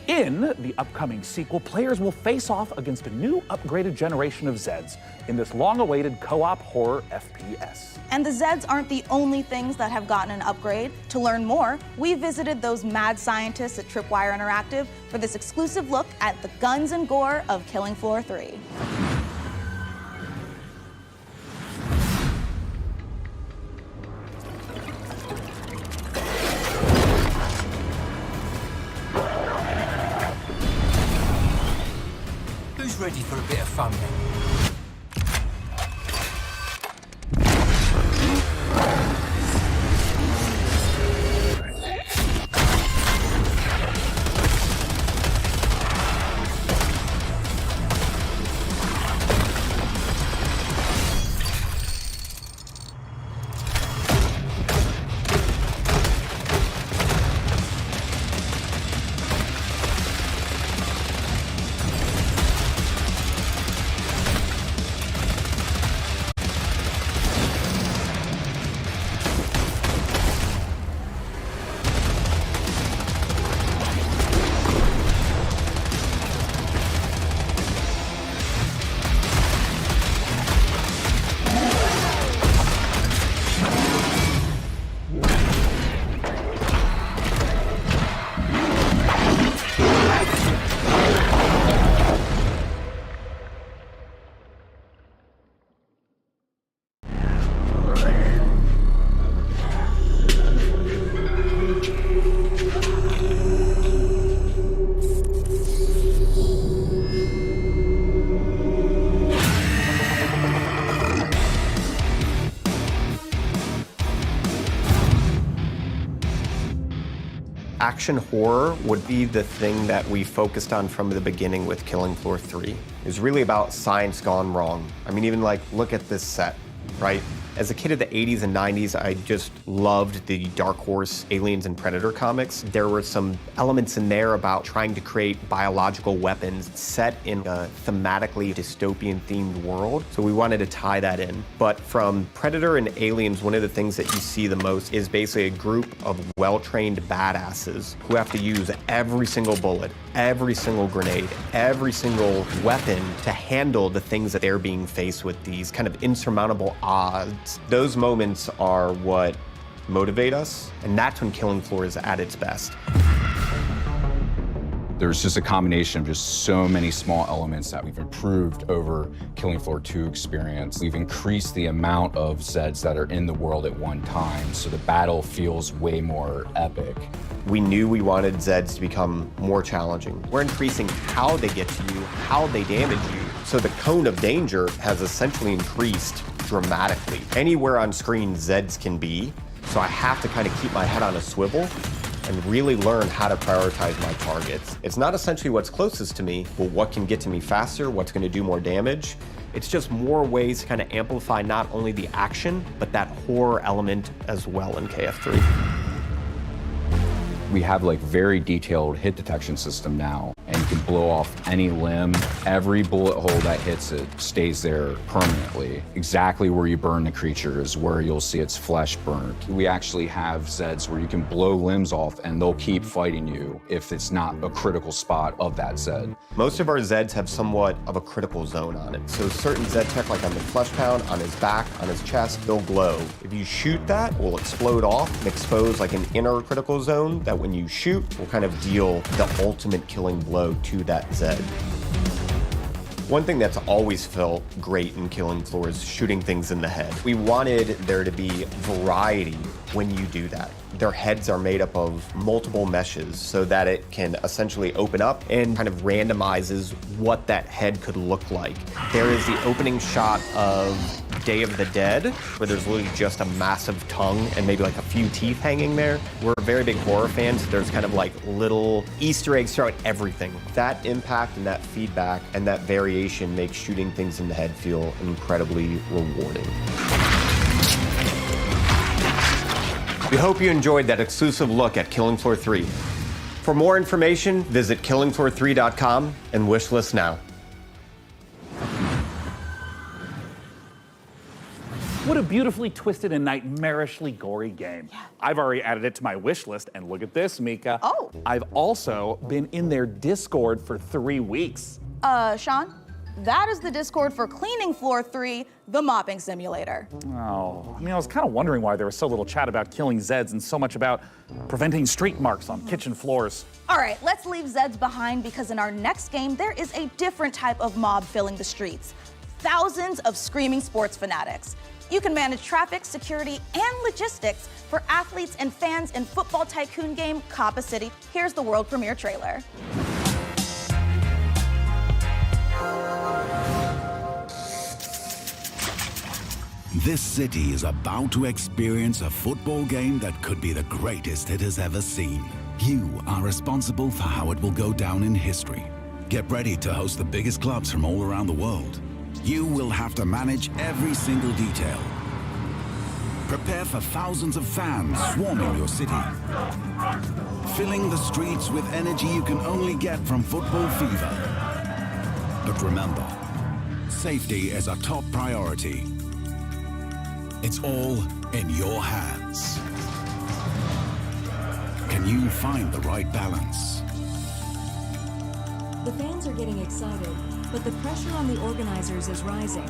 In the upcoming sequel, players will face off against a new upgraded generation of Zeds in this long-awaited co-op horror FPS. And the Zeds aren't the only things that have gotten an upgrade. To learn more, we visited those mad scientists at Tripwire Interactive for this exclusive look at the guns and gore of Killing Floor 3. Who's ready for a bit of fun then? Action horror would be the thing that we focused on from the beginning with Killing Floor 3. It was really about science gone wrong. I mean, even like, look at this set, right? As a kid of the 80s and 90s, I just loved the Dark Horse Aliens and Predator comics. There were some elements in there about trying to create biological weapons set in a thematically dystopian themed world. So we wanted to tie that in. But from Predator and Aliens, one of the things that you see the most is basically a group of well-trained badasses who have to use every single bullet, every single grenade, every single weapon to handle the things that they're being faced with, these kind of insurmountable odds. Those moments are what motivate us, and that's when Killing Floor is at its best. There's just a combination of just so many small elements that we've improved over Killing Floor 2 experience. We've increased the amount of Zeds that are in the world at one time, so the battle feels way more epic. We knew we wanted Zeds to become more challenging. We're increasing how they get to you, how they damage you, so the cone of danger has essentially increased dramatically. Anywhere on screen Zeds can be, so I have to kind of keep my head on a swivel and really learn how to prioritize my targets. It's not essentially what's closest to me, but what can get to me faster, what's gonna do more damage. It's just more ways to kind of amplify not only the action, but that horror element as well in KF3. We have like very detailed hit detection system now, and you can blow off any limb. Every bullet hole that hits it stays there permanently. Exactly where you burn the creature is where you'll see its flesh burnt. We actually have Zeds where you can blow limbs off and they'll keep fighting you if it's not a critical spot of that Zed. Most of our Zeds have somewhat of a critical zone on it. So certain Zed tech, like on the flesh pound, on his back, on his chest, they'll glow. If you shoot that, it will explode off and expose like an inner critical zone that when you shoot will kind of deal the ultimate killing blow to that Zed. One thing that's always felt great in Killing Floor is shooting things in the head. We wanted there to be variety when you do that. Their heads are made up of multiple meshes so that it can essentially open up and kind of randomizes what that head could look like. There is the opening shot of Day of the Dead, where there's literally just a massive tongue and maybe like a few teeth hanging there. We're very big horror fans, so there's kind of like little Easter eggs throughout everything. That impact and that feedback and that variation makes shooting things in the head feel incredibly rewarding. We hope you enjoyed that exclusive look at Killing Floor 3. For more information, visit killingfloor3.com and wishlist now. What a beautifully twisted and nightmarishly gory game. Yeah. I've already added it to my wish list, and look at this, Mika. Oh. I've also been in their Discord for 3 weeks. Sean, that is the Discord for Cleaning Floor 3, the mopping simulator. Oh, I mean, I was kind of wondering why there was so little chat about killing Zeds and so much about preventing streak marks on kitchen floors. All right, let's leave Zeds behind because in our next game, there is a different type of mob filling the streets. Thousands of screaming sports fanatics. You can manage traffic, security, and logistics for athletes and fans in football tycoon game Coppa City. Here's the world premiere trailer. This city is about to experience a football game that could be the greatest it has ever seen. You are responsible for how it will go down in history. Get ready to host the biggest clubs from all around the world. You will have to manage every single detail. Prepare for thousands of fans swarming your city, filling the streets with energy you can only get from football fever. But remember, safety is a top priority. It's all in your hands. Can you find the right balance? The fans are getting excited, but the pressure on the organizers is rising.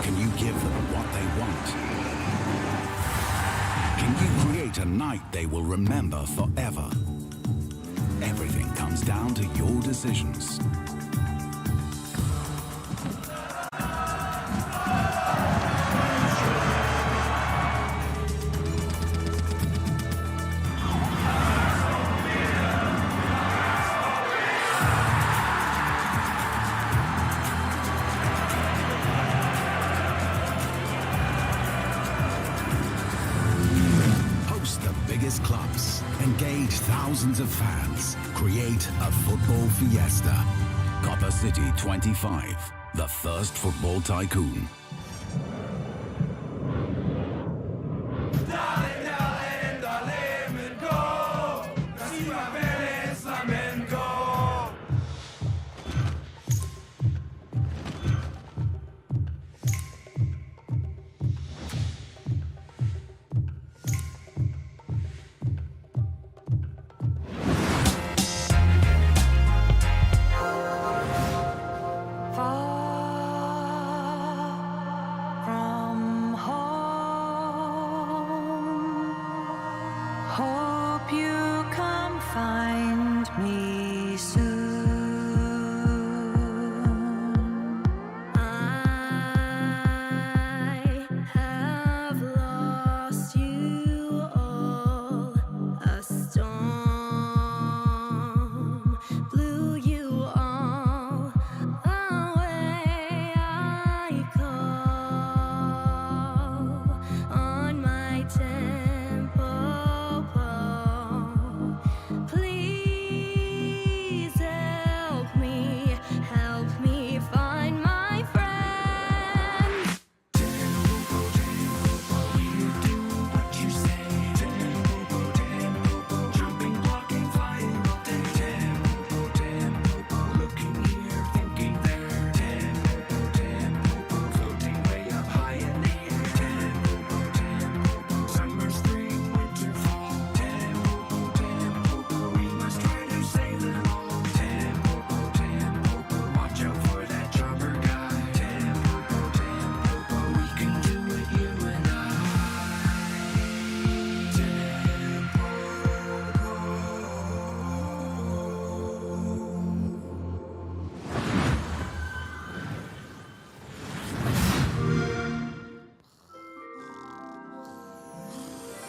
Can you give them what they want? Can you create a night they will remember forever? Everything comes down to your decisions. Clubs, engage thousands of fans, create a football fiesta. Coppa City 25, the first football tycoon. Hope you come find me soon.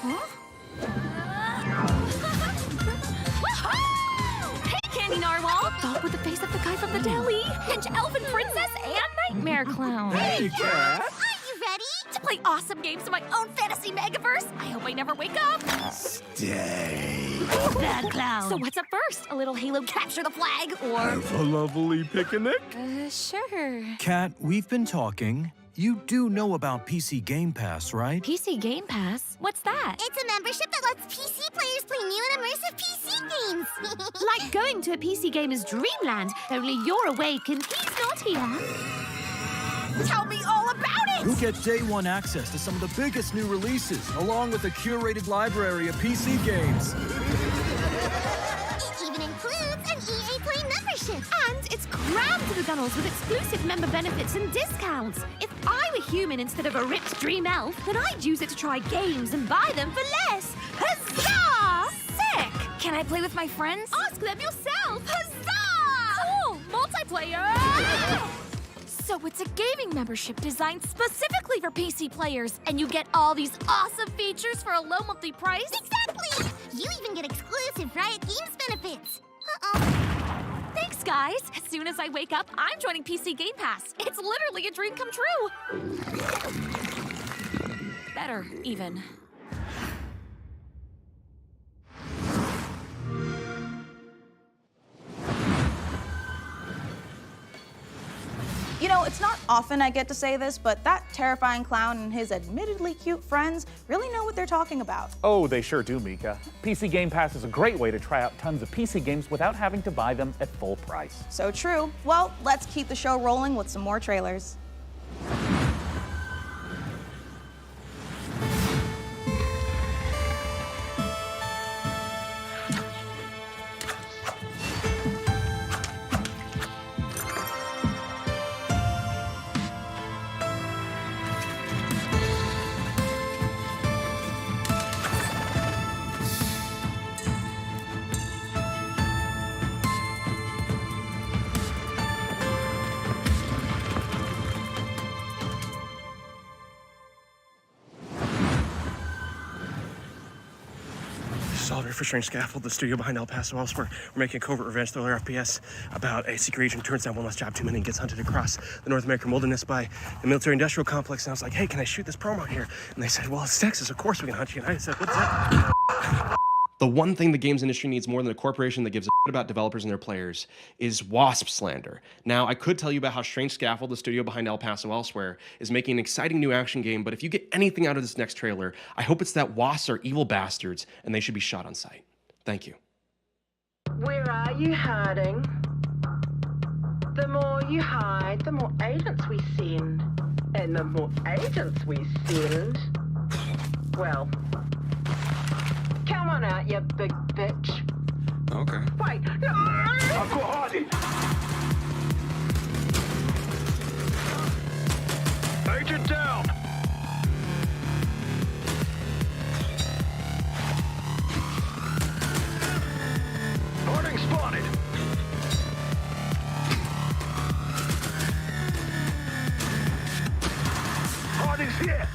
Huh? Hey, Candy Narwhal! Dog with the face of the guy from the deli. Pinch Elfin Princess and Nightmare Clown. Hey, Cat! Are you ready to play awesome games in my own fantasy megaverse? I hope I never wake up. Stay. Bad Clown. So what's up first? A little Halo capture the flag, or... Have a lovely picnic. Sure. Kat, we've been talking. You do know about PC Game Pass, right? PC Game Pass? What's that? It's a membership that lets PC players play new and immersive PC games. Like going to a PC gamer's dreamland, only you're awake and he's not here. Tell me all about it! You'll get day one access to some of the biggest new releases, along with a curated library of PC games. It even includes an EA Play membership. And it's crammed to the gunnels with exclusive member benefits and discounts. If I were human instead of a ripped dream elf, then I'd use it to try games and buy them for less. Huzzah! Sick! Can I play with my friends? Ask them yourself! Huzzah! Cool! Multiplayer! So it's a gaming membership designed specifically for PC players, and you get all these awesome features for a low monthly price? Exactly! You even get exclusive Riot Games benefits. Thanks, guys. As soon as I wake up, I'm joining PC Game Pass. It's literally a dream come true. Better, even. You know, it's not often I get to say this, but that terrifying clown and his admittedly cute friends really know what they're talking about. Oh, they sure do, Mika. PC Game Pass is a great way to try out tons of PC games without having to buy them at full price. So true. Well, let's keep the show rolling with some more trailers. Baldur for Strange Scaffold, the studio behind El Paso elsewhere. We're making a covert revenge thriller FPS about a secret agent who turns down one last job too many and gets hunted across the North American wilderness by the military-industrial complex. And I was like, hey, can I shoot this promo here? And they said, well, it's Texas, of course we can hunt you. And I said, what's that? The one thing the games industry needs more than a corporation that gives a shit about developers and their players is WASP slander. Now, I could tell you about how Strange Scaffold, the studio behind El Paso elsewhere, is making an exciting new action game, but if you get anything out of this next trailer, I hope it's that WASPs are evil bastards and they should be shot on sight. Thank you. Where are you hiding? The more you hide, the more agents we send. And the more agents we send, well, come on out, you big bitch. Okay. Wait, no! I've got hiding. Agent down. Harding spotted. Harding's here.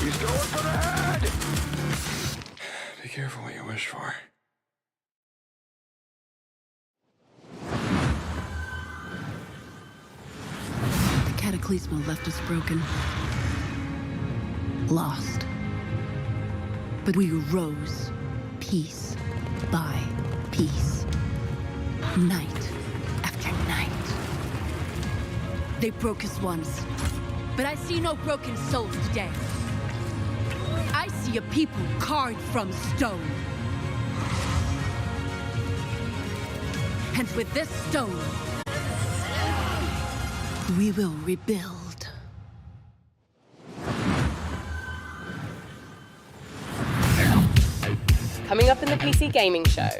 He's going for the head! Be careful what you wish for. The Cataclysma left us broken, lost. But we rose, piece by piece, night after night. They broke us once, but I see no broken souls today. I see a people carved from stone. And with this stone, we will rebuild. Coming up in the PC Gaming Show.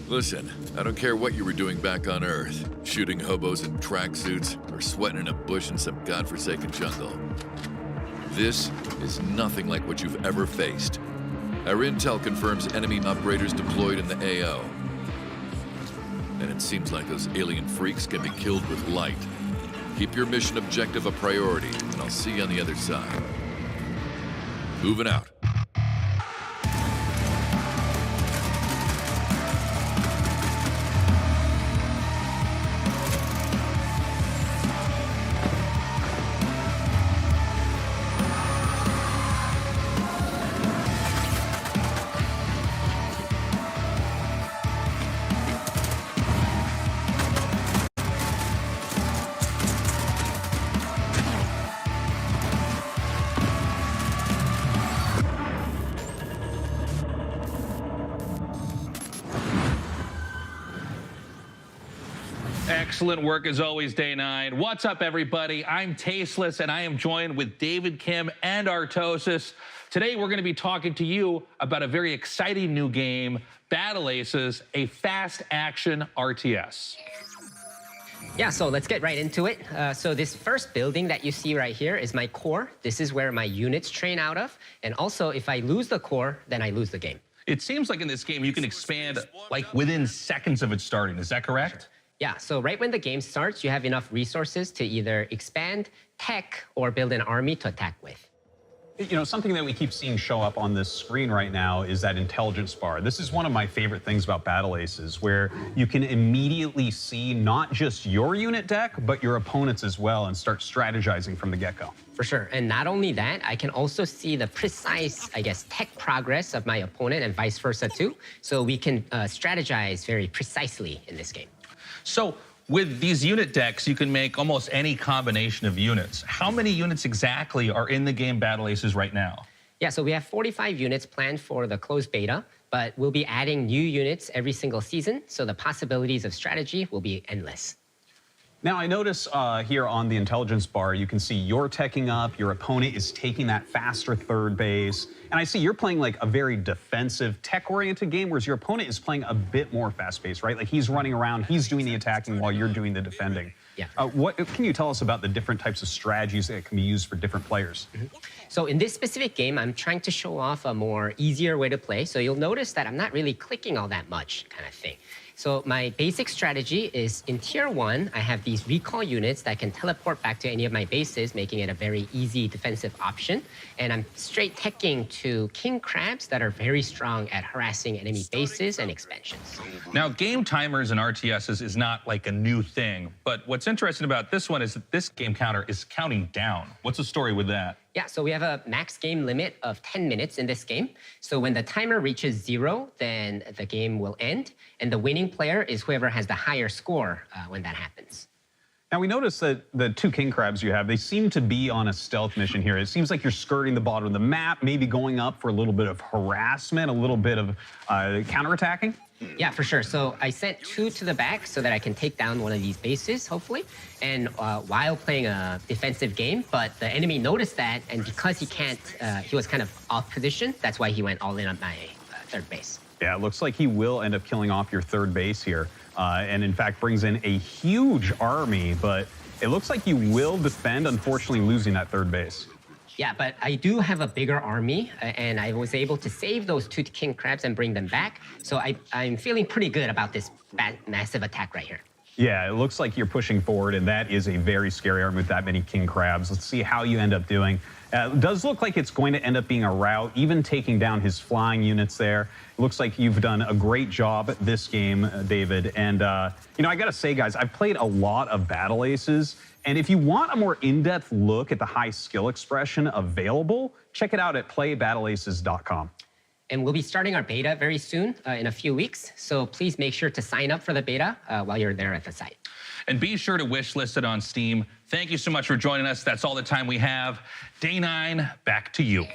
Listen, I don't care what you were doing back on Earth, shooting hobos in tracksuits or sweating in a bush in some godforsaken jungle. This is nothing like what you've ever faced. Our intel confirms enemy operators deployed in the AO. And it seems like those alien freaks can be killed with light. Keep your mission objective a priority, and I'll see you on the other side. Moving out. Excellent work as always, Day 9. What's up, everybody? I'm Tasteless, and I am joined with David Kim and Artosis. Today, we're going to be talking to you about a very exciting new game, Battle Aces, a fast-action RTS. Yeah, so let's get right into it. So this first building that you see right here is my core. This is where my units train out of. And also, if I lose the core, then I lose the game. It seems like in this game, you can expand like within seconds of it starting. Is that correct? Yeah, so right when the game starts, you have enough resources to either expand, tech, or build an army to attack with. You know, something that we keep seeing show up on this screen right now is that intelligence bar. This is one of my favorite things about Battle Aces, where you can immediately see not just your unit deck, but your opponent's as well, and start strategizing from the get-go. For sure, and not only that, I can also see the precise, I guess, tech progress of my opponent and vice versa too. So we can strategize very precisely in this game. So with these unit decks, you can make almost any combination of units. How many units exactly are in the game Battle Aces right now? Yeah, so we have 45 units planned for the closed beta, but we'll be adding new units every single season, so the possibilities of strategy will be endless. Now, I notice here on the intelligence bar, you can see you're teching up, your opponent is taking that faster third base, and I see you're playing like a very defensive, tech-oriented game, whereas your opponent is playing a bit more fast-paced, right? Like he's running around, he's doing the attacking while you're doing the defending. Yeah. What can you tell us about the different types of strategies that can be used for different players? So in this specific game, I'm trying to show off a more easier way to play, so you'll notice that I'm not really clicking all that much kind of thing. So my basic strategy is in tier 1, I have these recall units that can teleport back to any of my bases, making it a very easy defensive option. And I'm straight teching to king crabs that are very strong at harassing enemy bases and expansions. Now, game timers and RTSs is not like a new thing, but what's interesting about this one is that this game counter is counting down. What's the story with that? Yeah, so we have a max game limit of 10 minutes in this game. So when the timer reaches 0, then the game will end. And the winning player is whoever has the higher score when that happens. Now, we noticed that the 2 king crabs you have, they seem to be on a stealth mission here. It seems like you're skirting the bottom of the map, maybe going up for a little bit of harassment, a little bit of counterattacking. Yeah, for sure. So I sent 2 to the back so that I can take down one of these bases, hopefully, and while playing a defensive game. But the enemy noticed that, and because he was kind of off position, that's why he went all in on my third base. Yeah, it looks like he will end up killing off your third base here, and in fact brings in a huge army, but it looks like you will defend, unfortunately losing that third base. Yeah, but I do have a bigger army, and I was able to save those 2 king crabs and bring them back. So I'm feeling pretty good about this massive attack right here. Yeah, it looks like you're pushing forward, and that is a very scary army with that many king crabs. Let's see how you end up doing. It does look like it's going to end up being a rout, even taking down his flying units there. It looks like you've done a great job this game, David. And, you know, I got to say, guys, I've played a lot of Battle Aces. And if you want a more in-depth look at the high skill expression available, check it out at playbattleaces.com. And we'll be starting our beta very soon, in a few weeks. So please make sure to sign up for the beta while you're there at the site. And be sure to wish list it on Steam. Thank you so much for joining us. That's all the time we have. Day 9, back to you.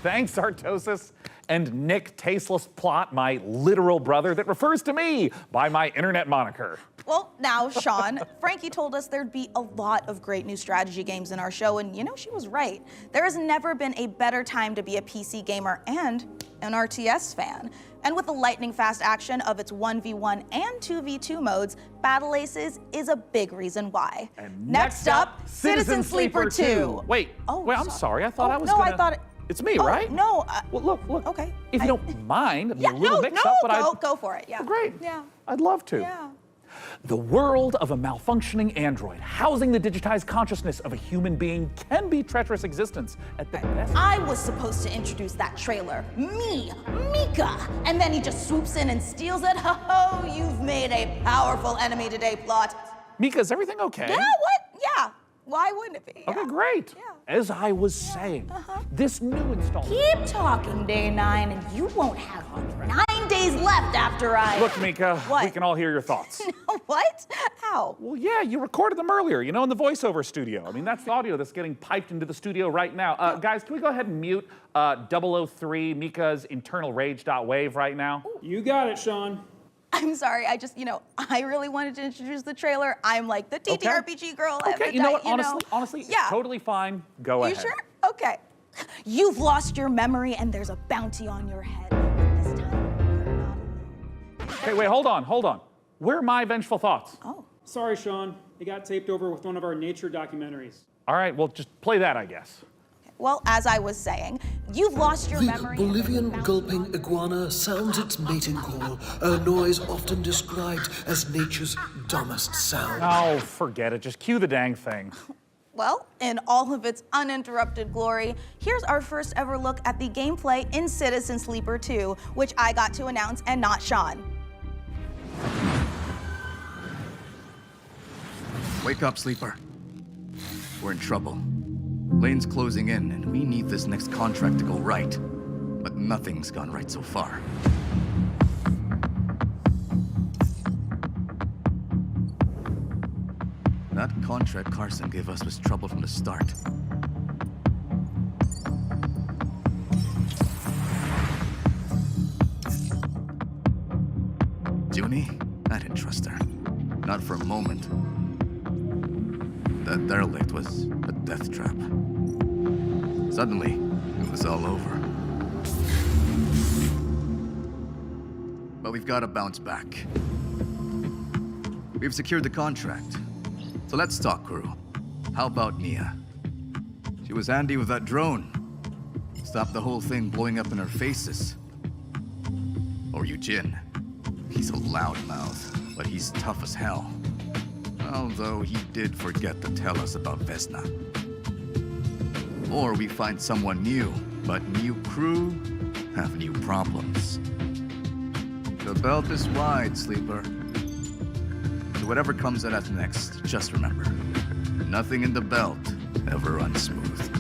Thanks, Artosis. And Nick Tasteless Plot, my literal brother that refers to me by my internet moniker. Well, now, Sean, Frankie told us there'd be a lot of great new strategy games in our show, and she was right. There has never been a better time to be a PC gamer and an RTS fan. And with the lightning-fast action of its 1v1 and 2v2 modes, Battle Aces is a big reason why. And next up, Citizen Sleeper 2. Wait, I'm sorry. I thought I was no, gonna... I thought it... It's me, right? No. Well, look. Okay. If you don't mind, a little mix-up, but go for it. Yeah. Oh, great. Yeah. I'd love to. Yeah. The world of a malfunctioning android housing the digitized consciousness of a human being can be treacherous existence at the best. I was supposed to introduce that trailer. Me, Mika. And then he just swoops in and steals it. Ho, you've made a powerful enemy today, Plot. Mika, is everything okay? Yeah, what? Yeah. Why wouldn't it be? Okay, great. As I was saying, this new installment... Keep talking, Day 9, and you won't have 9 days left after I... Look, Mika, What? we can all hear your thoughts. What? How? Well, yeah, you recorded them earlier, in the voiceover studio. I mean, that's the audio that's getting piped into the studio right now. Guys, can we go ahead and mute 003 Mika's internal rage.wave right now? You got it, Sean. I'm sorry, I just, I really wanted to introduce the trailer. I'm like the TTRPG girl. Okay, you know what? Honestly, yeah. totally fine. Go ahead. You sure? Okay. You've lost your memory and there's a bounty on your head. This time, you're not alone. Okay, wait, hold on. Where are my vengeful thoughts? Oh. Sorry, Sean. It got taped over with one of our nature documentaries. All right, well, just play that, I guess. Well, as I was saying, you've lost your memory. The Bolivian gulping iguana sounds its mating call, a noise often described as nature's dumbest sound. Oh, forget it. Just cue the dang thing. Well, in all of its uninterrupted glory, here's our first ever look at the gameplay in Citizen Sleeper 2, which I got to announce and not Sean. Wake up, Sleeper. We're in trouble. Lane's closing in, and we need this next contract to go right. But nothing's gone right so far. That contract Carson gave us was trouble from the start. Junie? I didn't trust her. Not for a moment. That derelict was a death trap. Suddenly, it was all over. But we've got to bounce back. We've secured the contract. So let's talk, crew. How about Nia? She was handy with that drone. Stopped the whole thing blowing up in our faces. Or Eugene. He's a loudmouth, but he's tough as hell. Although he did forget to tell us about Vesna. Or we find someone new, but new crew have new problems. The belt is wide, Sleeper. So whatever comes at us next, just remember, nothing in the belt ever runs smooth.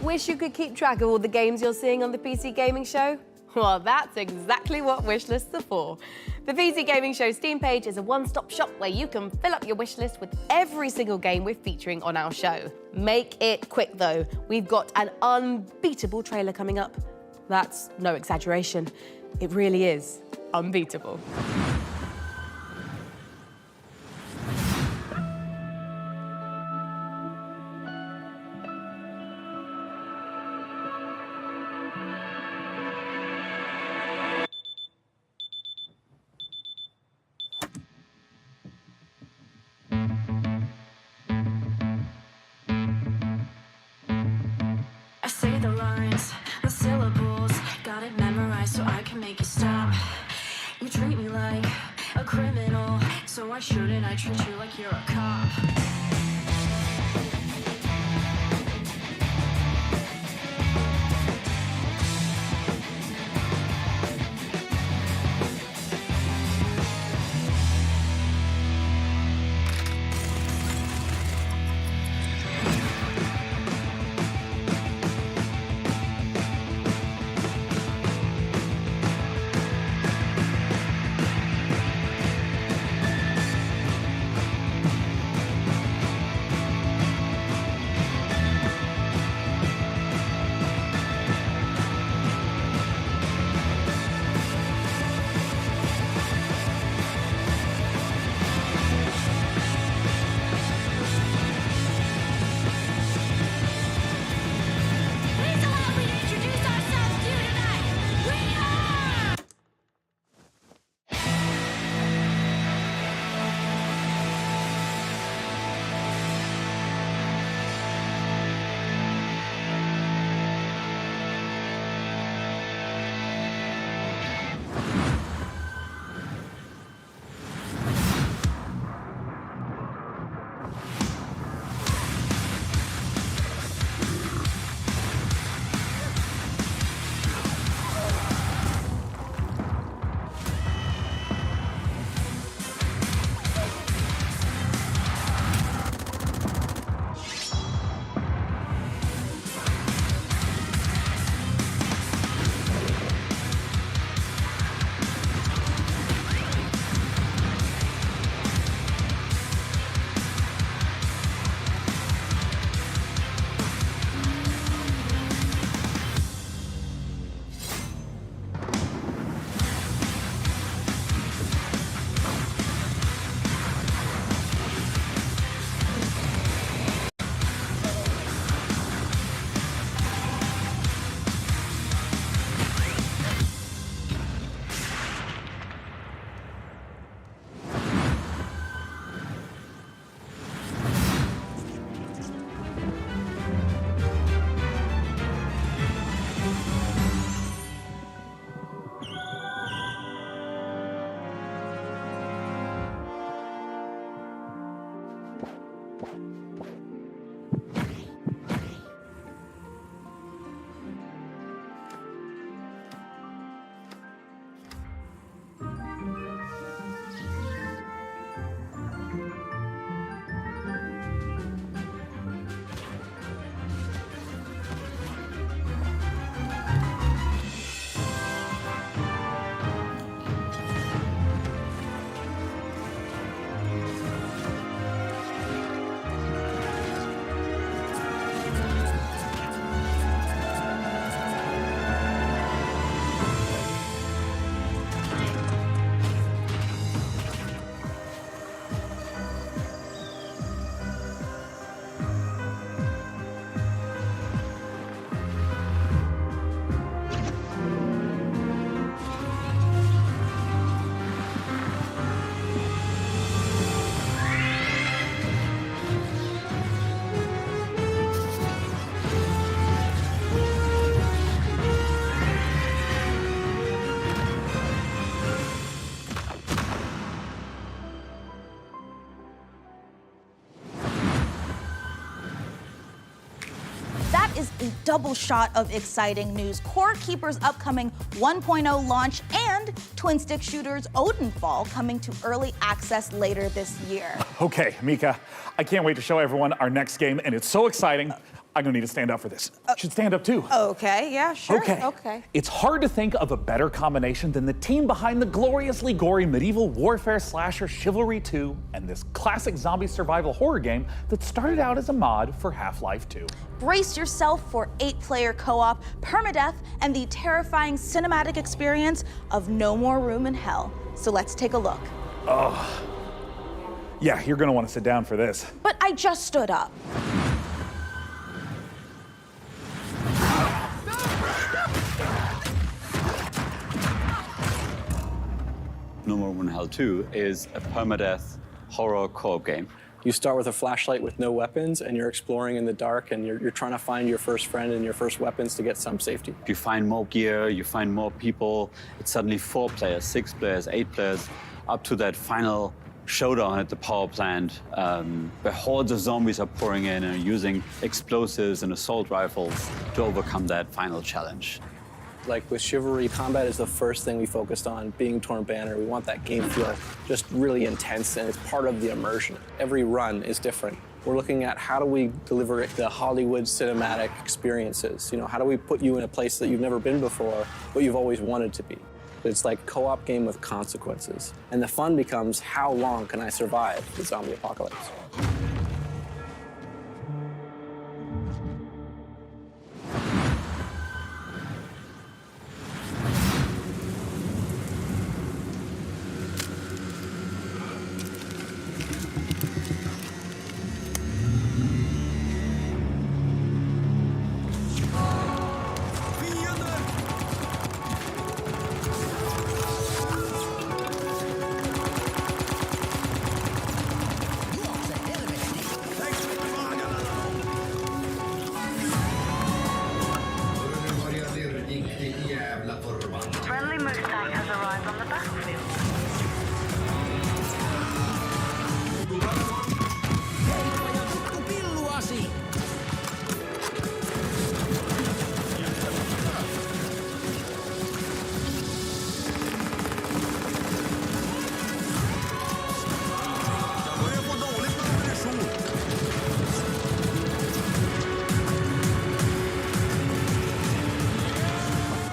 Wish you could keep track of all the games you're seeing on the PC Gaming Show? Well, that's exactly what wishlists are for. The PC Gaming Show Steam page is a one-stop shop where you can fill up your wishlist with every single game we're featuring on our show. Make it quick though. We've got an unbeatable trailer coming up. That's no exaggeration. It really is unbeatable. I say the lines, the syllables, got it memorized so I can make you stop. You treat me like a criminal, so why shouldn't I treat you like you're a cop? is a double shot of exciting news. Core Keeper's upcoming 1.0 launch and twin stick shooters Odenfall coming to early access later this year. Okay, Mika, I can't wait to show everyone our next game, and it's so exciting. I'm gonna need to stand up for this. Should stand up too. Okay, yeah, sure. Okay. It's hard to think of a better combination than the team behind the gloriously gory medieval warfare slasher Chivalry 2 and this classic zombie survival horror game that started out as a mod for Half-Life 2. Brace yourself for 8-player co-op, permadeath, and the terrifying cinematic experience of No More Room in Hell. So let's take a look. Oh. Yeah, you're gonna want to sit down for this. But I just stood up. No More Room in Hell 2 is a permadeath horror co-op game. You start with a flashlight with no weapons, and you're exploring in the dark, and you're trying to find your first friend and your first weapons to get some safety. You find more gear, you find more people. It's suddenly 4 players, 6 players, 8 players, up to that final showdown at the power plant, where hordes of zombies are pouring in and are using explosives and assault rifles to overcome that final challenge. Like with Chivalry, combat is the first thing we focused on, being Torn Banner. We want that game feel just really intense, and it's part of the immersion. Every run is different. We're looking at how do we deliver the Hollywood cinematic experiences? You know, how do we put you in a place that you've never been before, but you've always wanted to be? It's like a co-op game with consequences. And the fun becomes, how long can I survive the zombie apocalypse? Friendly Mustang has arrived on the battlefield.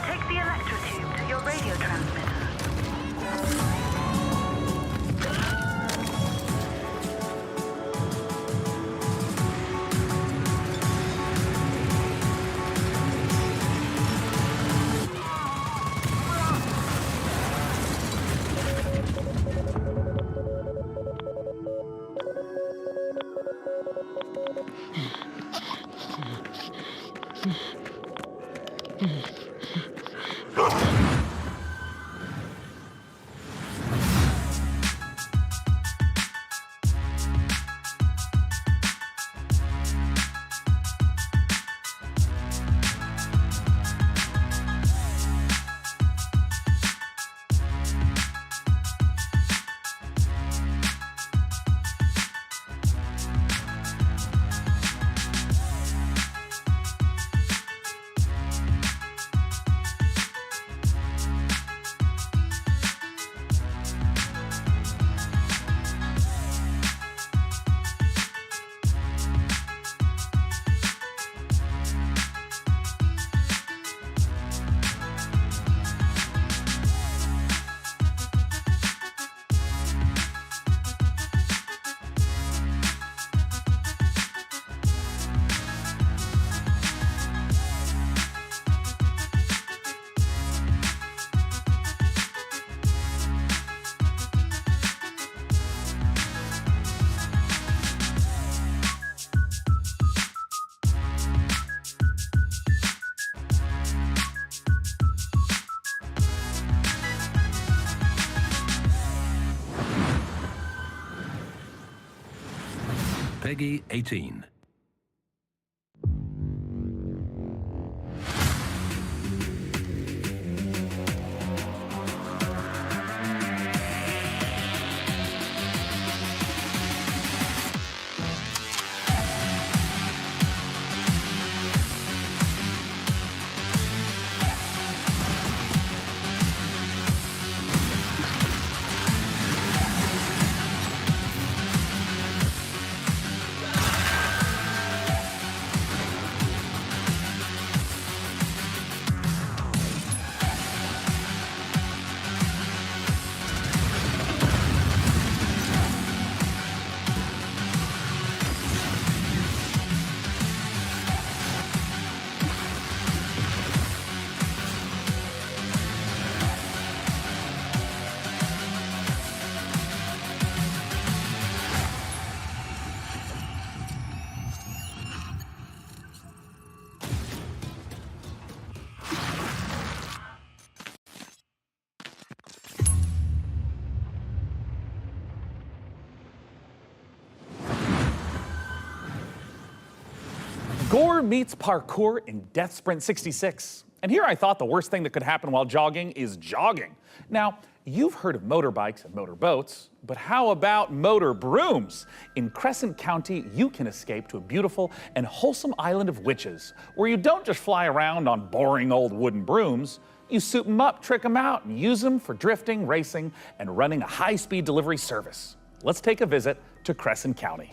Take the electrotube to your radio transmitter. Peggy 18. Gore meets parkour in Death Sprint 66. And here I thought the worst thing that could happen while jogging is jogging. Now, you've heard of motorbikes and motorboats, but how about motor brooms? In Crescent County, you can escape to a beautiful and wholesome island of witches, where you don't just fly around on boring old wooden brooms. You soup them up, trick them out, and use them for drifting, racing, and running a high-speed delivery service. Let's take a visit to Crescent County.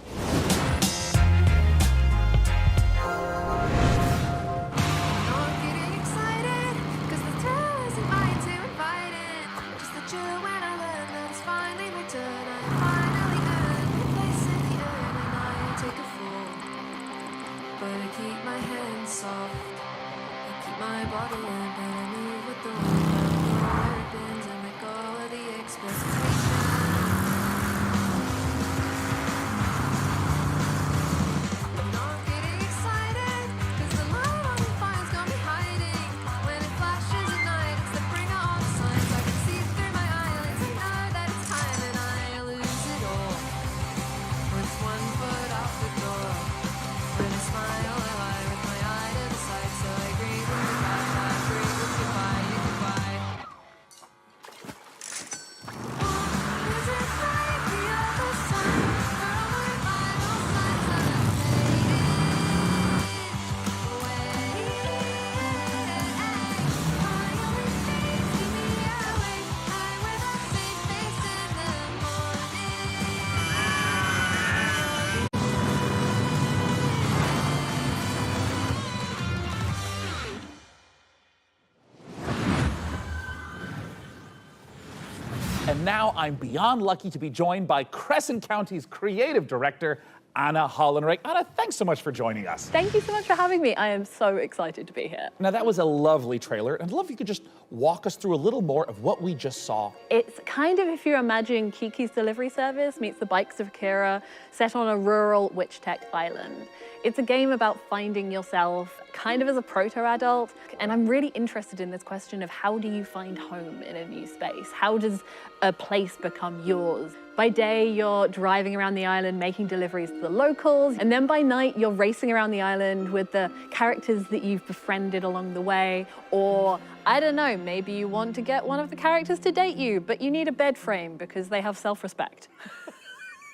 And now I'm beyond lucky to be joined by Crescent County's creative director, Anna Hollenreich. Anna, thanks so much for joining us. Thank you so much for having me. I am so excited to be here. Now, that was a lovely trailer, and I'd love if you could just walk us through a little more of what we just saw. It's kind of if you imagine Kiki's Delivery Service meets the Bikes of Akira, set on a rural witch tech island. It's a game about finding yourself kind of as a proto-adult, and I'm really interested in this question of how do you find home in a new space? How does a place become yours? By day, you're driving around the island, making deliveries to the locals, and then by night, you're racing around the island with the characters that you've befriended along the way, or, I don't know, maybe you want to get one of the characters to date you, but you need a bed frame because they have self-respect.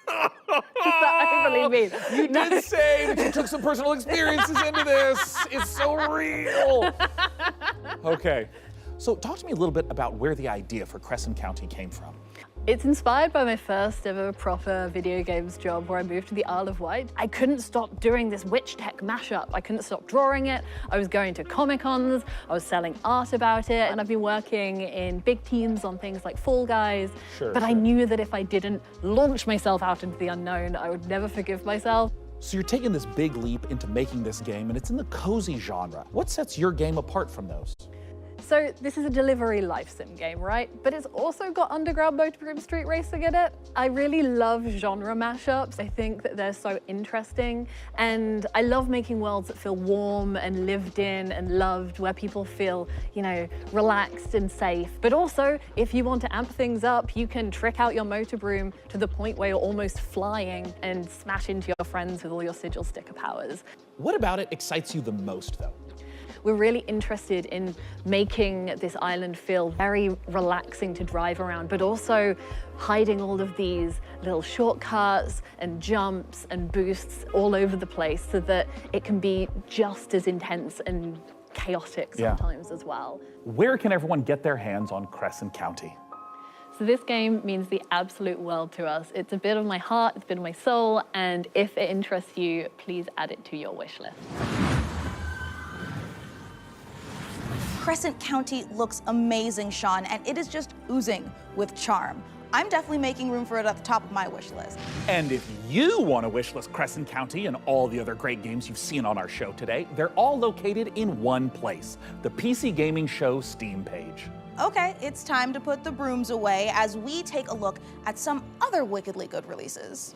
Is that overly mean? You did say that you took some personal experiences into this. It's so real. Okay, so talk to me a little bit about where the idea for Crescent County came from. It's inspired by my first ever proper video games job where I moved to the Isle of Wight. I couldn't stop doing this witch tech mashup. I couldn't stop drawing it. I was going to Comic-Cons, I was selling art about it, and I've been working in big teams on things like Fall Guys. But I knew that if I didn't launch myself out into the unknown, I would never forgive myself. So you're taking this big leap into making this game, and it's in the cozy genre. What sets your game apart from those? So this is a delivery life sim game, right? But it's also got underground motorhome street racing in it. I really love genre mashups. I think that they're so interesting. And I love making worlds that feel warm and lived in and loved, where people feel, you know, relaxed and safe. But also, if you want to amp things up, you can trick out your motor broom to the point where you're almost flying and smash into your friends with all your sigil sticker powers. What about it excites you the most, though? We're really interested in making this island feel very relaxing to drive around, but also hiding all of these little shortcuts and jumps and boosts all over the place so that it can be just as intense and chaotic sometimes as well. Where can everyone get their hands on Crescent County? So this game means the absolute world to us. It's a bit of my heart, it's a bit of my soul, and if it interests you, please add it to your wish list. Crescent County looks amazing, Sean, and it is just oozing with charm. I'm definitely making room for it at the top of my wish list. And if you want to wishlist Crescent County and all the other great games you've seen on our show today, they're all located in one place, the PC Gaming Show Steam page. Okay, it's time to put the brooms away as we take a look at some other wickedly good releases.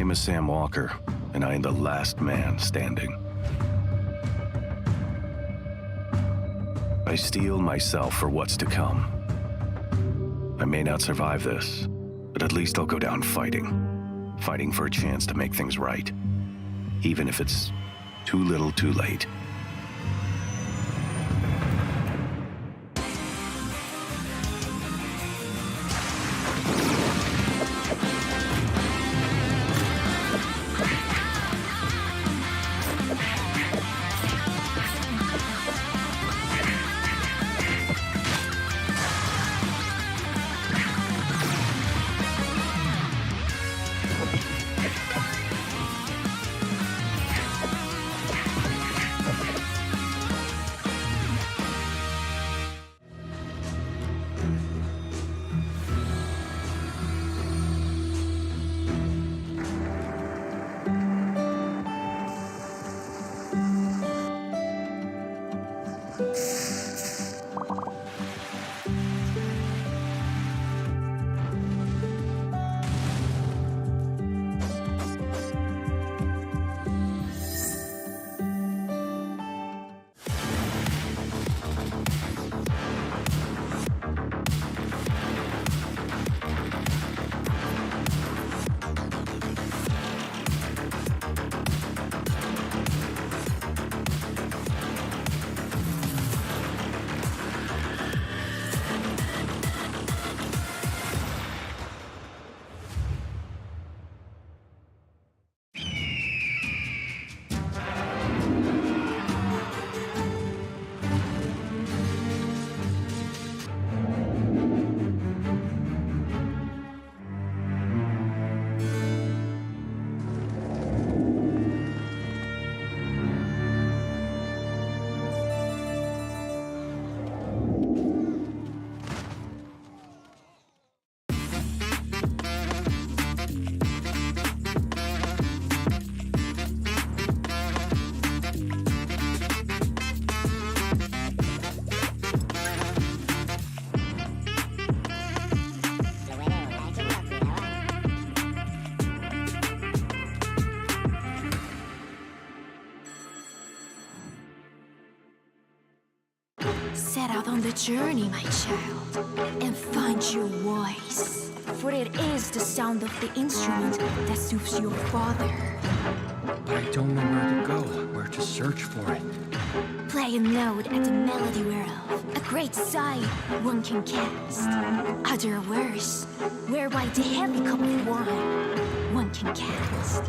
name is Sam Walker, and I am the last man standing. I steel myself for what's to come. I may not survive this, but at least I'll go down fighting. Fighting for a chance to make things right. Even if it's too little too late. Set out on the journey, my child, and find your voice. For it is the sound of the instrument that soothes your father. I don't know where to go, where to search for it. Play a note at the melody whereof a great sigh one can cast. Other worse, whereby the heavy cup of wine one can cast.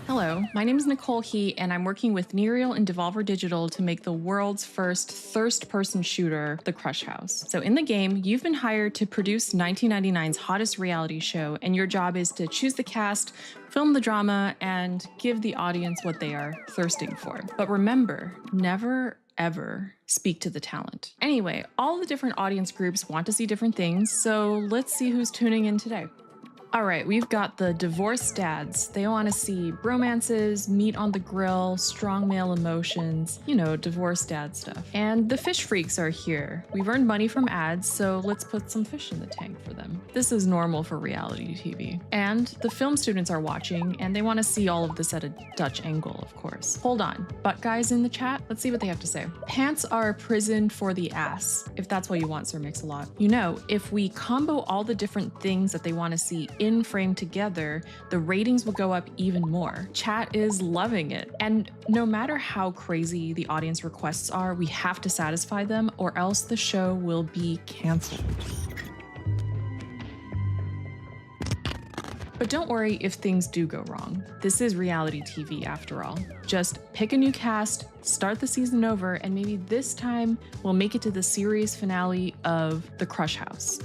Hello, my name is Nicole He, and I'm working with Nereal and Devolver Digital to make the world's first first-person shooter, The Crush House. So in the game, you've been hired to produce 1999's hottest reality show, and your job is to choose the cast, film the drama, and give the audience what they are thirsting for. But remember, never ever speak to the talent. Anyway, all the different audience groups want to see different things, so let's see who's tuning in today. All right, we've got the divorced dads. They want to see bromances, meat on the grill, strong male emotions, you know, divorced dad stuff. And the fish freaks are here. We've earned money from ads, so let's put some fish in the tank for them. This is normal for reality TV. And the film students are watching, and they want to see all of this at a Dutch angle, of course. Hold on, butt guys in the chat? Let's see what they have to say. Pants are a prison for the ass, if that's what you want, Sir Mix-a-Lot. You know, if we combo all the different things that they want to see in frame together, the ratings will go up even more. Chat is loving it. And no matter how crazy the audience requests are, we have to satisfy them or else the show will be canceled. But don't worry if things do go wrong. This is reality TV after all. Just pick a new cast, start the season over, and maybe this time we'll make it to the series finale of The Crush House.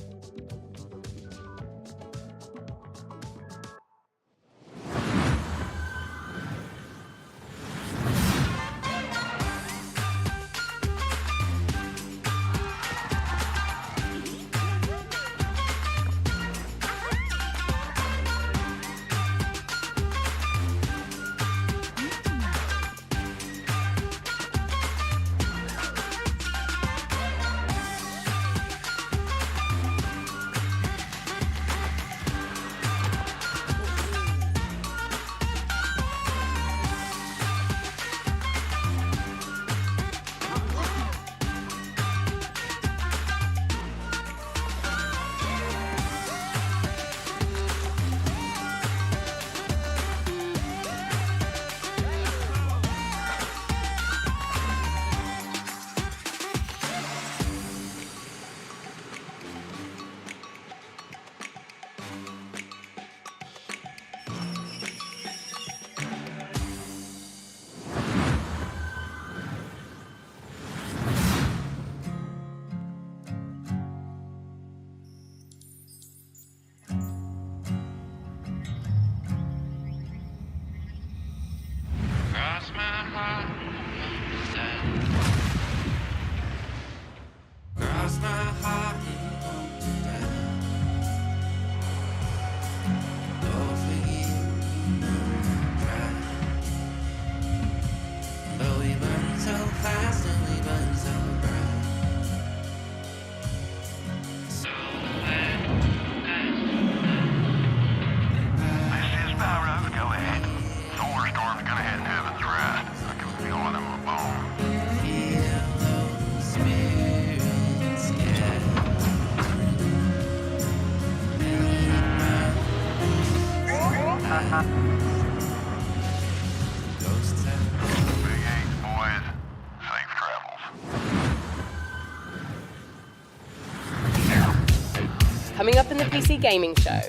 Coming up in the PC Gaming Show.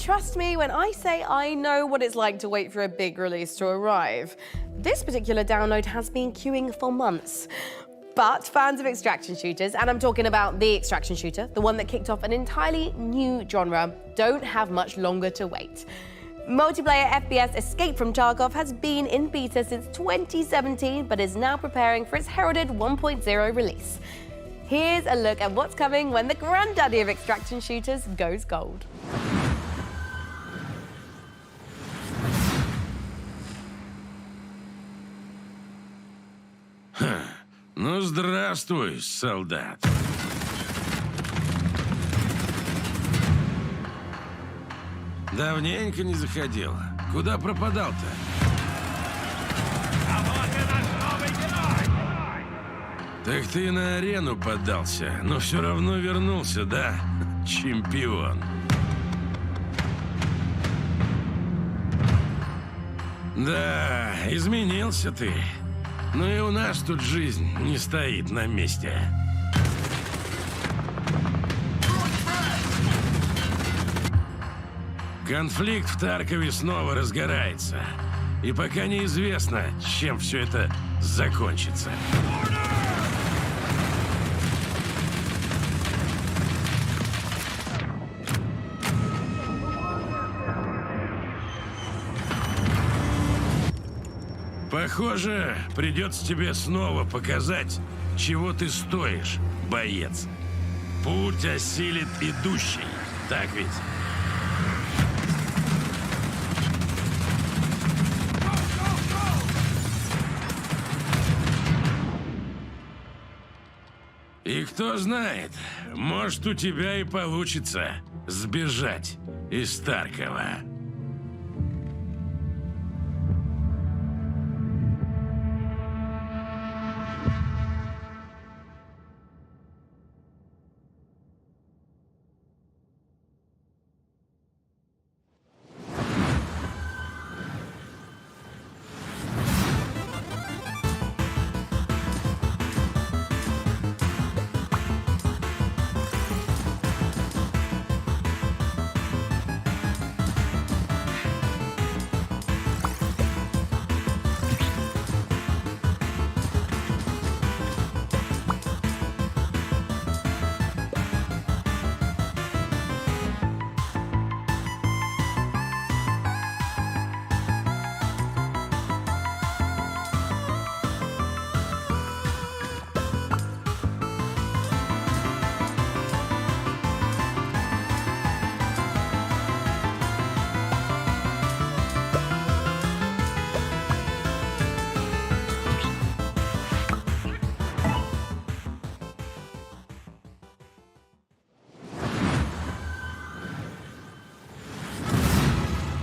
Trust me when I say I know what it's like to wait for a big release to arrive. This particular download has been queuing for months. But fans of extraction shooters, and I'm talking about the extraction shooter, the one that kicked off an entirely new genre, don't have much longer to wait. Multiplayer FPS Escape from Tarkov has been in beta since 2017, but is now preparing for its heralded 1.0 release. Here's a look at what's coming when the granddaddy of extraction shooters goes gold. Ну, здравствуй, солдат. Давненько не заходил. Куда пропадал-то? Так ты на арену поддался, но все равно вернулся, да? Чемпион. Да, изменился ты. Но и у нас тут жизнь не стоит на месте. Конфликт в Таркове снова разгорается. И пока неизвестно, чем все это закончится. Похоже, придется тебе снова показать, чего ты стоишь, боец. Путь осилит идущий, так ведь? И кто знает, может, у тебя и получится сбежать из Таркова.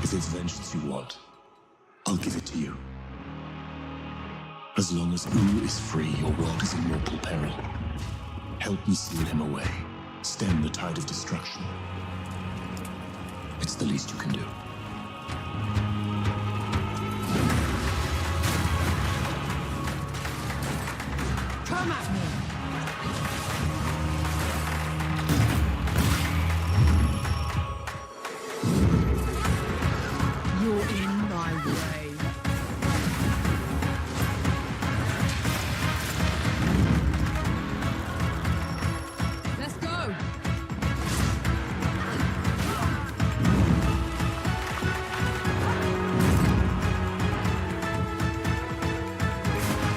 If it's vengeance you want, I'll give it to you. As long as U is free, your world is in mortal peril. Help me seal him away. Stem the tide of destruction. It's the least you can do. Come at me! You're in my way. Let's go!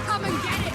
Come and get it!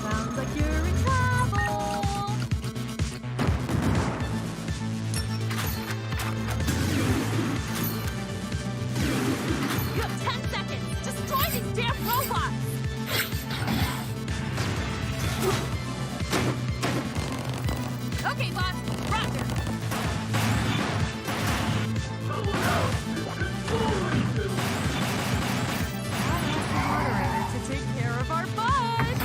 Sounds like you're in trouble! You have 10 seconds! Destroy these damn robots! Okay, boss. Roger! Moderator to take care of our bud!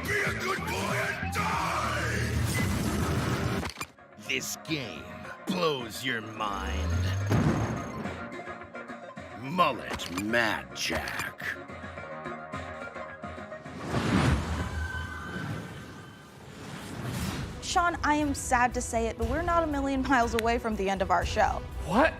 Be a good boy and die! This game blows your mind. Mullet Mad Jack. Sean, I am sad to say it, but we're not a million miles away from the end of our show. What?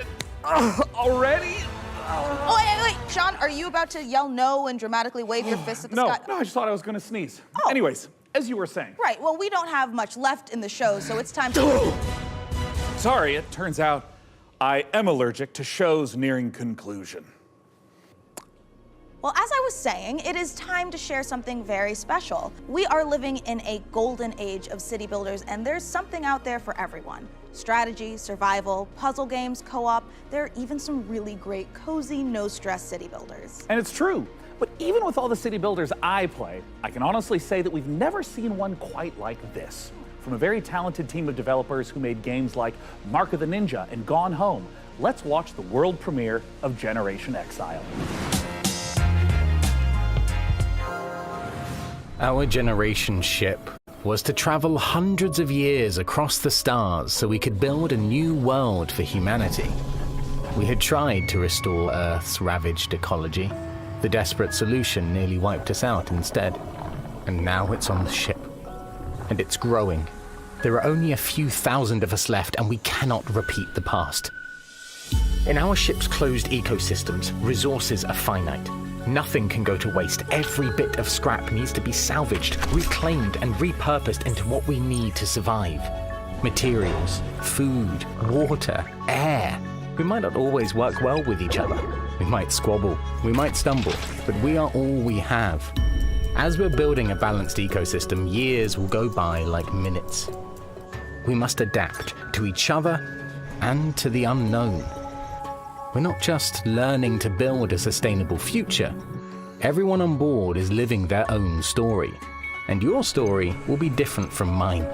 Already? Oh, wait. Sean, are you about to yell no and dramatically wave your fist at the sky? No, I just thought I was gonna sneeze. Anyways, as you were saying. Right, well, we don't have much left in the show, so it's time to... Sorry, it turns out I am allergic to shows nearing conclusion. Well, as I was saying, it is time to share something very special. We are living in a golden age of city builders, and there's something out there for everyone. Strategy, survival, puzzle games, co-op, there are even some really great, cozy, no-stress city builders. And it's true, but even with all the city builders I play, I can honestly say that we've never seen one quite like this. From a very talented team of developers who made games like Mark of the Ninja and Gone Home, let's watch the world premiere of Generation Exile. Our generation ship was to travel hundreds of years across the stars so we could build a new world for humanity. We had tried to restore Earth's ravaged ecology. The desperate solution nearly wiped us out instead. And now it's on the ship. And it's growing. There are only a few thousand of us left, and we cannot repeat the past. In our ship's closed ecosystems, resources are finite. Nothing can go to waste. Every bit of scrap needs to be salvaged, reclaimed, and repurposed into what we need to survive. Materials, food, water, air. We might not always work well with each other. We might squabble, we might stumble, but we are all we have. As we're building a balanced ecosystem, years will go by like minutes. We must adapt to each other and to the unknown. We're not just learning to build a sustainable future. Everyone on board is living their own story, and your story will be different from mine.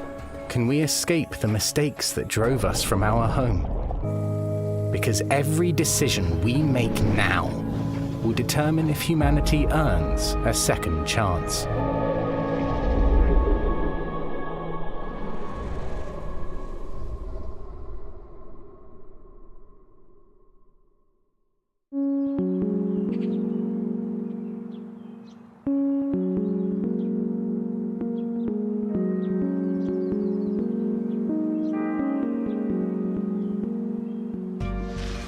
Can we escape the mistakes that drove us from our home? Because every decision we make now will determine if humanity earns a second chance.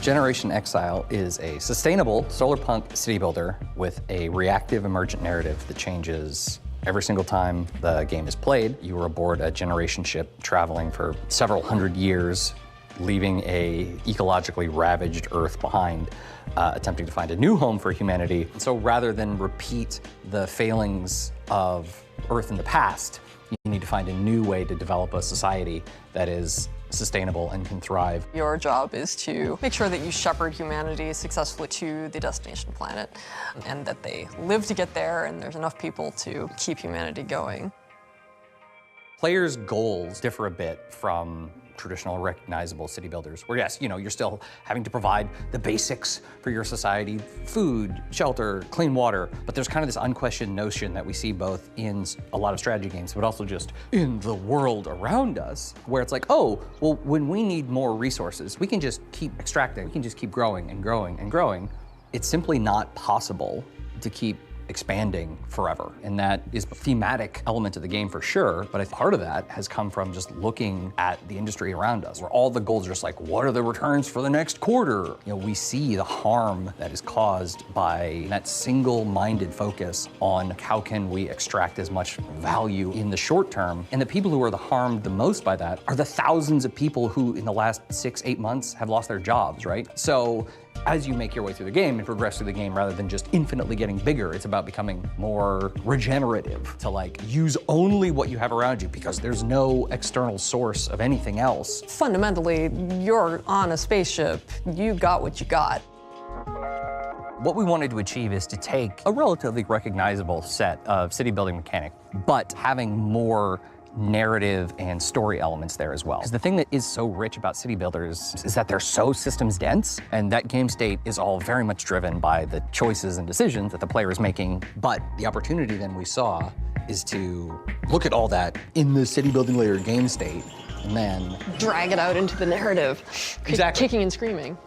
Generation Exile is a sustainable solarpunk city builder with a reactive emergent narrative that changes every single time the game is played. You are aboard a generation ship traveling for several hundred years, leaving a ecologically ravaged Earth behind, attempting to find a new home for humanity. So rather than repeat the failings of Earth in the past, you need to find a new way to develop a society that is sustainable and can thrive. Your job is to make sure that you shepherd humanity successfully to the destination planet and that they live to get there and there's enough people to keep humanity going. Players' goals differ a bit from traditional recognizable city builders, where yes, you're still having to provide the basics for your society, food, shelter, clean water, but there's kind of this unquestioned notion that we see both in a lot of strategy games, but also just in the world around us, where it's like, oh, well, when we need more resources, we can just keep extracting, we can just keep growing and growing and growing. It's simply not possible to keep expanding forever. And that is a thematic element of the game for sure, but I think part of that has come from just looking at the industry around us, where all the goals are just like, what are the returns for the next quarter? We see the harm that is caused by that single-minded focus on how can we extract as much value in the short term. And the people who are harmed the most by that are the thousands of people who in the last 6-8 months have lost their jobs, right? So as you make your way through the game and progress through the game, rather than just infinitely getting bigger, it's about becoming more regenerative, to use only what you have around you because there's no external source of anything else. Fundamentally, you're on a spaceship. You got what you got. What we wanted to achieve is to take a relatively recognizable set of city building mechanics, but having more narrative and story elements there as well. Because the thing that is so rich about city builders is that they're so systems dense, and that game state is all very much driven by the choices and decisions that the player is making. But the opportunity then we saw is to look at all that in the city building layer game state and then drag it out into the narrative. Exactly. Kicking and screaming.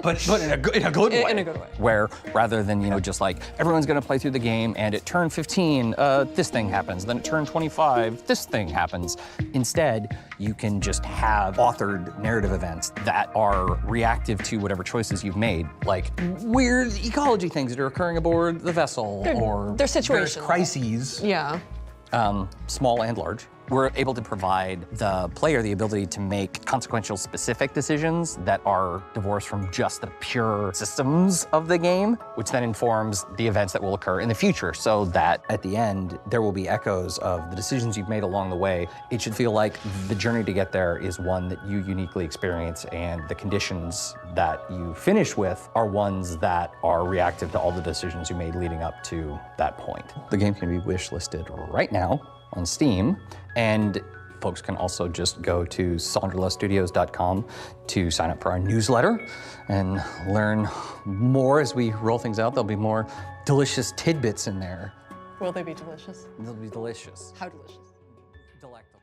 but in a good way. In a good way. Where rather than, you know, just like everyone's gonna play through the game and at turn 15, this thing happens, then at turn 25, this thing happens. Instead, you can just have authored narrative events that are reactive to whatever choices you've made, like weird ecology things that are occurring aboard the vessel, or they're situational. various crises. Yeah. Small and large. We're able to provide the player the ability to make consequential specific decisions that are divorced from just the pure systems of the game, which then informs the events that will occur in the future, so that at the end, there will be echoes of the decisions you've made along the way. It should feel like the journey to get there is one that you uniquely experience, and the conditions that you finish with are ones that are reactive to all the decisions you made leading up to that point. The game can be wishlisted right now on Steam, and folks can also just go to sonderluststudios.com to sign up for our newsletter and learn more as we roll things out. There'll be more delicious tidbits in there. Will they be delicious? They'll be delicious. How delicious? Delectable.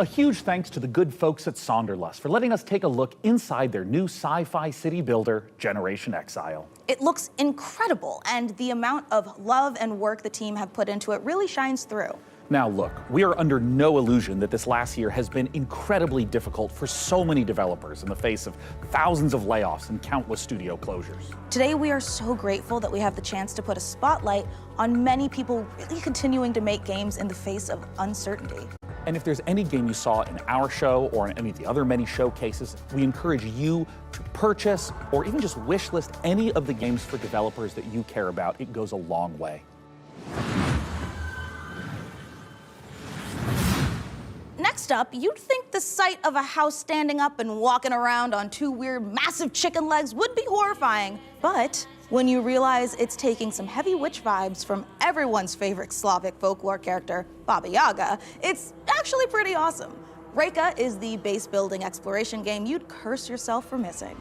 A huge thanks to the good folks at Sonderlust for letting us take a look inside their new sci-fi city builder, Generation Exile. It looks incredible, and the amount of love and work the team have put into it really shines through. Now look, we are under no illusion that this last year has been incredibly difficult for so many developers in the face of thousands of layoffs and countless studio closures. Today we are so grateful that we have the chance to put a spotlight on many people really continuing to make games in the face of uncertainty. And if there's any game you saw in our show or in any of the other many showcases, we encourage you to purchase or even just wishlist any of the games for developers that you care about. It goes a long way. Next up, you'd think the sight of a house standing up and walking around on two weird, massive chicken legs would be horrifying. But when you realize it's taking some heavy witch vibes from everyone's favorite Slavic folklore character, Baba Yaga, it's actually pretty awesome. Reka is the base building exploration game you'd curse yourself for missing.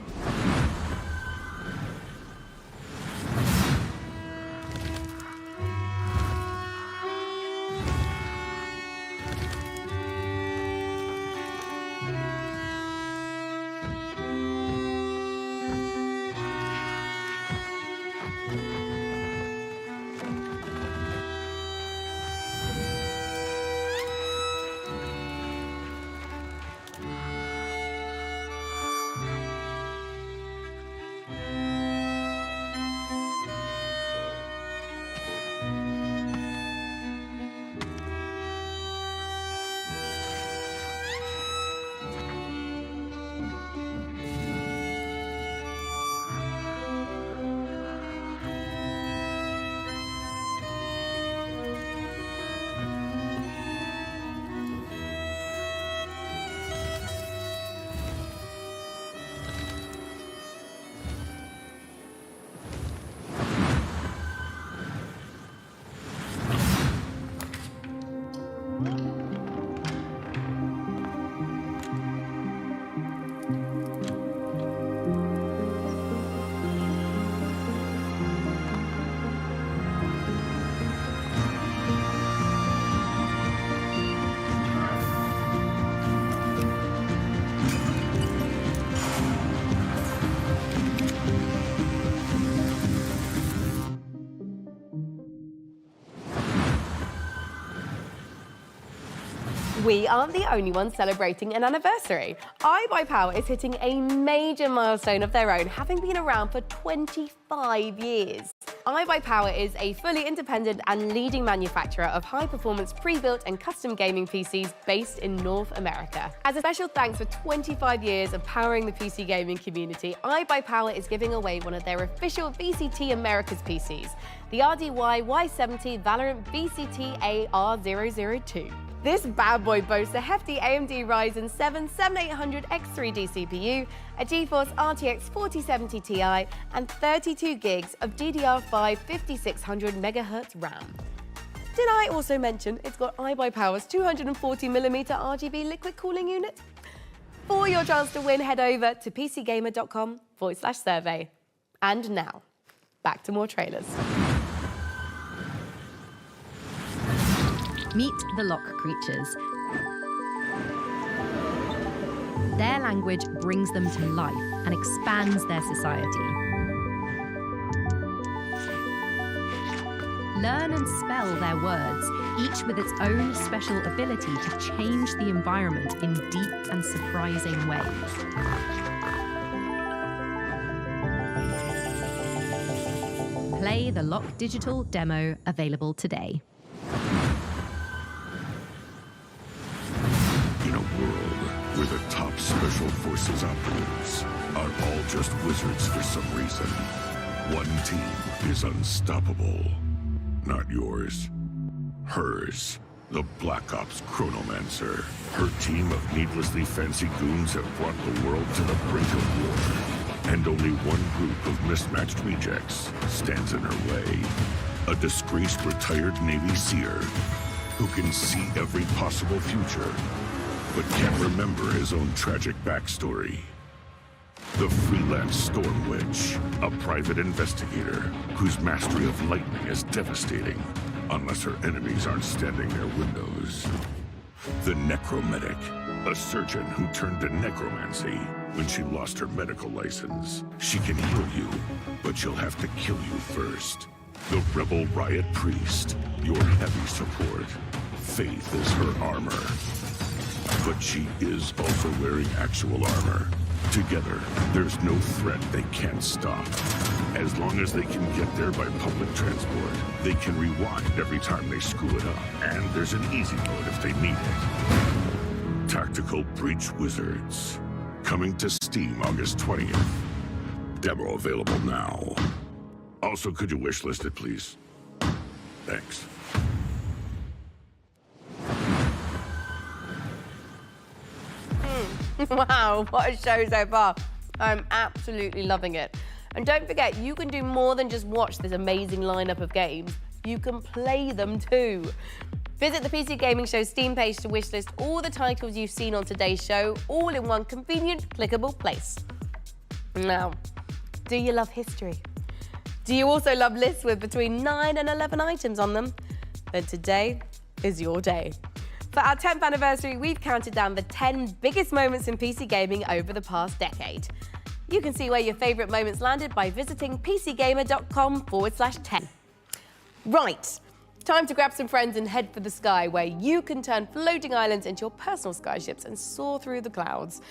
We aren't the only ones celebrating an anniversary. iBuyPower is hitting a major milestone of their own, having been around for 25 years. iBuyPower is a fully independent and leading manufacturer of high-performance pre-built and custom gaming PCs based in North America. As a special thanks for 25 years of powering the PC gaming community, iBuyPower is giving away one of their official VCT Americas PCs, the RDY Y70 Valorant VCT AR002. This bad boy boasts a hefty AMD Ryzen 7 7800X3D CPU, a GeForce RTX 4070 Ti, and 32 gigs of DDR5 5600 MHz RAM. Did I also mention it's got iBuyPower's 240mm RGB liquid cooling unit? For your chance to win, head over to pcgamer.com/survey. And now, back to more trailers. Meet the Lock creatures. Their language brings them to life and expands their society. Learn and spell their words, each with its own special ability to change the environment in deep and surprising ways. Play the Lock digital demo, available today. In a world where the top special forces operatives are all just wizards for some reason, one team is unstoppable. Not yours. Hers. The Black Ops Chronomancer. Her team of needlessly fancy goons have brought the world to the brink of war. And only one group of mismatched rejects stands in her way. A disgraced retired Navy seer who can see every possible future, but can't remember his own tragic backstory. The freelance Storm Witch, a private investigator whose mastery of lightning is devastating, unless her enemies aren't standing near windows. The Necromedic, a surgeon who turned to necromancy when she lost her medical license. She can heal you, but she'll have to kill you first. The Rebel Riot Priest, your heavy support. Faith is her armor. But she is also wearing actual armor. Together, there's no threat they can't stop. As long as they can get there by public transport, they can rewind every time they screw it up. And there's an easy mode if they need it. Tactical Breach Wizards. Coming to Steam August 20th. Demo available now. Also, could you wishlist it, please? Thanks. Wow, what a show so far. I'm absolutely loving it. And don't forget, you can do more than just watch this amazing lineup of games. You can play them too. Visit the PC Gaming Show Steam page to wishlist all the titles you've seen on today's show, all in one convenient, clickable place. Now, do you love history? Do you also love lists with between 9 and 11 items on them? Then today is your day. For our 10th anniversary, we've counted down the 10 biggest moments in PC gaming over the past decade. You can see where your favourite moments landed by visiting pcgamer.com/10. Right, time to grab some friends and head for the sky, where you can turn floating islands into your personal skyships and soar through the clouds.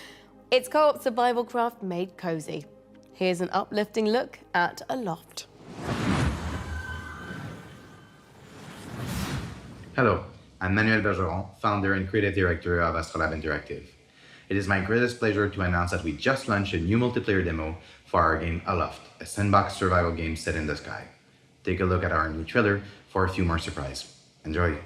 It's co-op survival craft made cozy. Here's an uplifting look at Aloft. Hello, I'm Manuel Bergeron, founder and creative director of Astrolab Interactive. It is my greatest pleasure to announce that we just launched a new multiplayer demo for our game Aloft, a sandbox survival game set in the sky. Take a look at our new trailer for a few more surprises. Enjoy.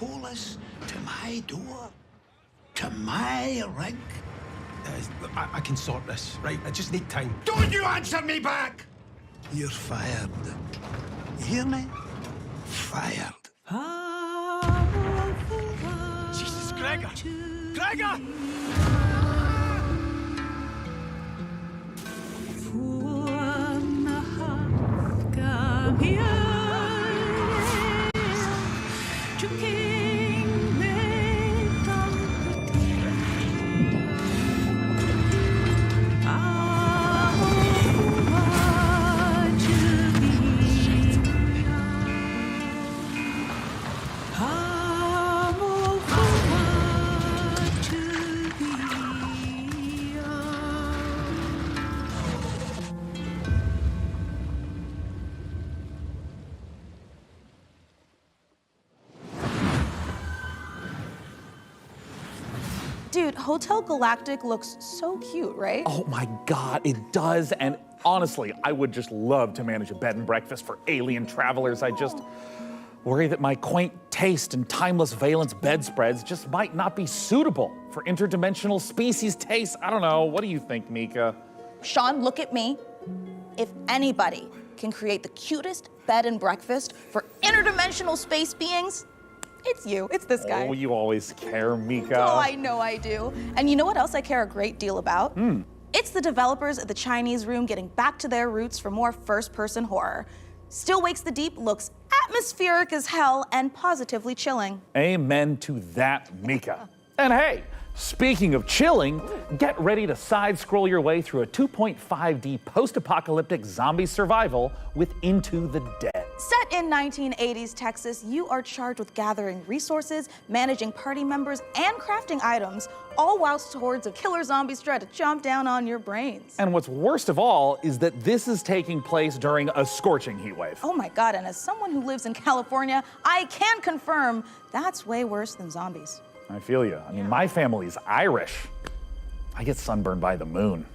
pull us to my door? To my rig? I can sort this, right? I just need time. Don't you answer me back! You're fired. You hear me? Fired. Jesus, Gregor! Gregor! Dude, Hotel Galactic looks so cute, right? Oh my God, it does. And honestly, I would just love to manage a bed and breakfast for alien travelers. I just worry that my quaint taste and timeless valence bedspreads just might not be suitable for interdimensional species tastes. I don't know. What do you think, Mika? Sean, look at me. If anybody can create the cutest bed and breakfast for interdimensional space beings, it's you. It's this guy. Oh, you always care, Mika. Oh, I know I do. And you know what else I care a great deal about? It's the developers at the Chinese Room getting back to their roots for more first-person horror. Still Wakes the Deep looks atmospheric as hell and positively chilling. Amen to that, Mika. And hey, speaking of chilling, get ready to side-scroll your way through a 2.5D post-apocalyptic zombie survival with Into the Dead. Set in 1980s Texas, you are charged with gathering resources, managing party members, and crafting items, all whilst hordes of killer zombies try to chomp down on your brains. And what's worst of all is that this is taking place during a scorching heat wave. Oh my God, and as someone who lives in California, I can confirm that's way worse than zombies. I feel you. I mean, my family's Irish. I get sunburned by the moon.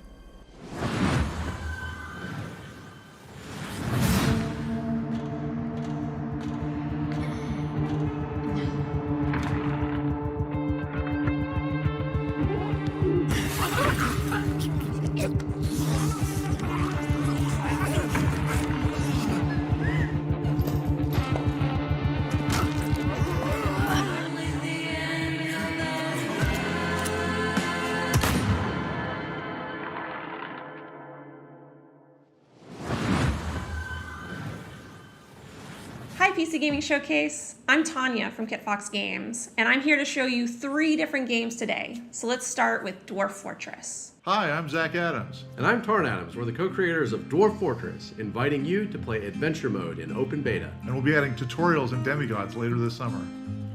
Hi PC Gaming Showcase, I'm Tanya from KitFox Games, and I'm here to show you 3 different games today. So let's start with Dwarf Fortress. Hi, I'm Zach Adams. And I'm Tarn Adams. We're the co-creators of Dwarf Fortress, inviting you to play Adventure Mode in open beta. And we'll be adding tutorials and demigods later this summer.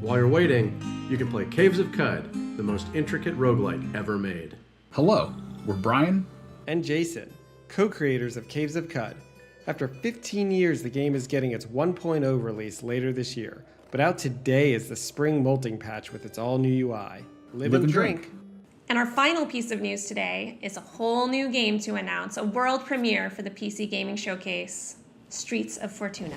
While you're waiting, you can play Caves of Cud, the most intricate roguelike ever made. Hello, we're Brian and Jason, co-creators of Caves of Cud. After 15 years, the game is getting its 1.0 release later this year, but out today is the spring molting patch with its all-new UI. Live and drink. And our final piece of news today is a whole new game to announce, a world premiere for the PC Gaming Showcase, Streets of Fortuna.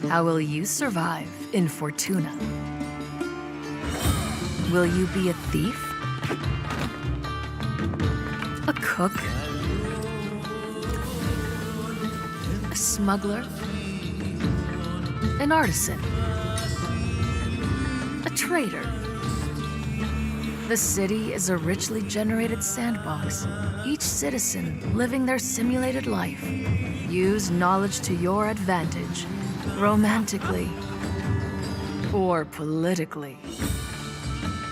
How will you survive in Fortuna? Will you be a thief? A cook? A smuggler? An artisan? A trader? The city is a richly generated sandbox, each citizen living their simulated life. Use knowledge to your advantage. Romantically or politically.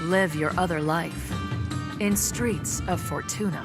Live your other life in Streets of Fortuna.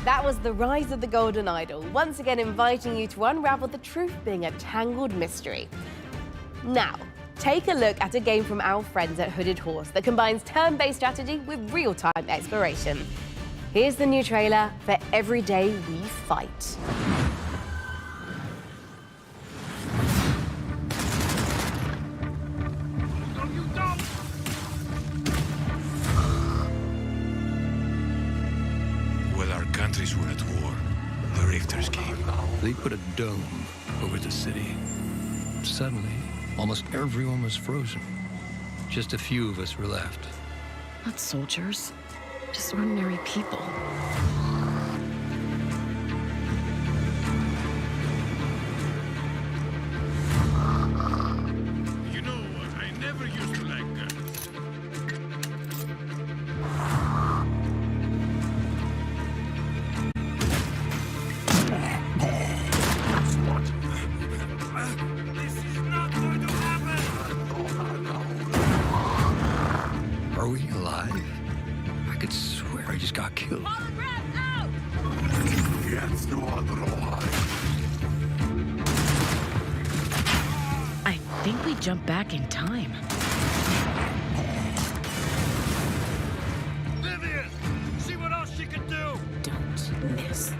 That was The Rise of the Golden Idol, once again inviting you to unravel the truth being a tangled mystery. Now, take a look at a game from our friends at Hooded Horse that combines turn-based strategy with real-time exploration. Here's the new trailer for Every Day We Fight. Countries were at war. The Rifters came. They put a dome over the city. Suddenly, almost everyone was frozen. Just a few of us were left. Not soldiers, just ordinary people. You know, I never used to like guns. Are we alive? I could swear I just got killed. I think we jumped back in time. Vivian! See what else she can do! Don't miss.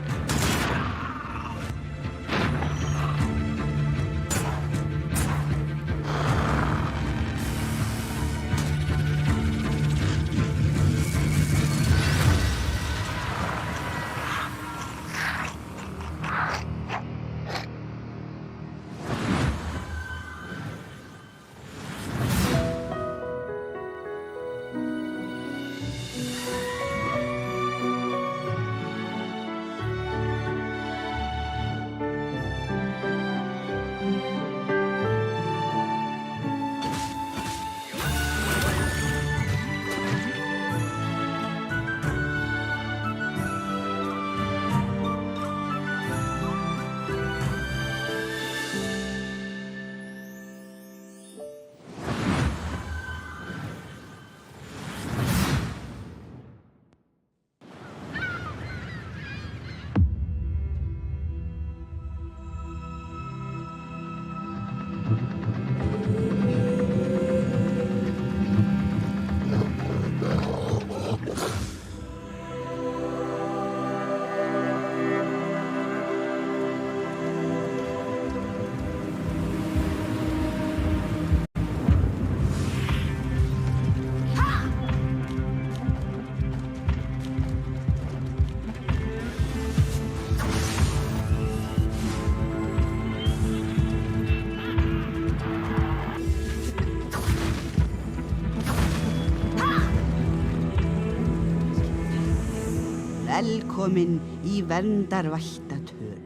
Velkomin í verndarvættatölu.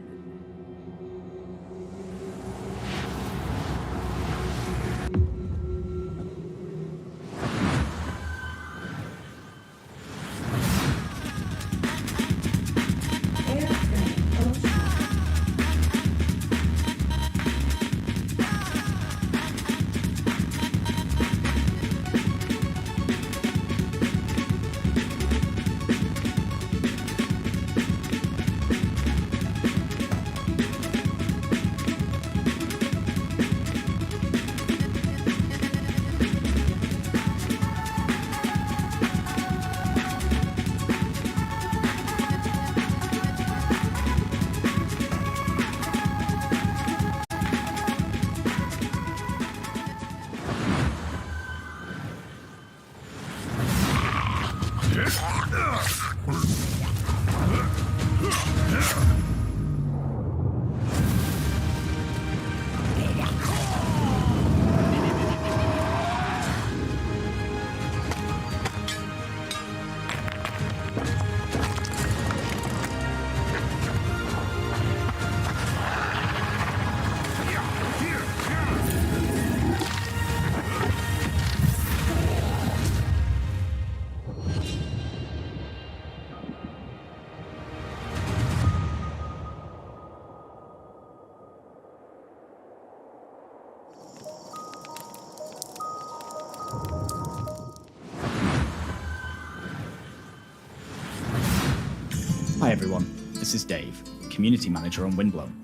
everyone, this is Dave, Community Manager on Windblown,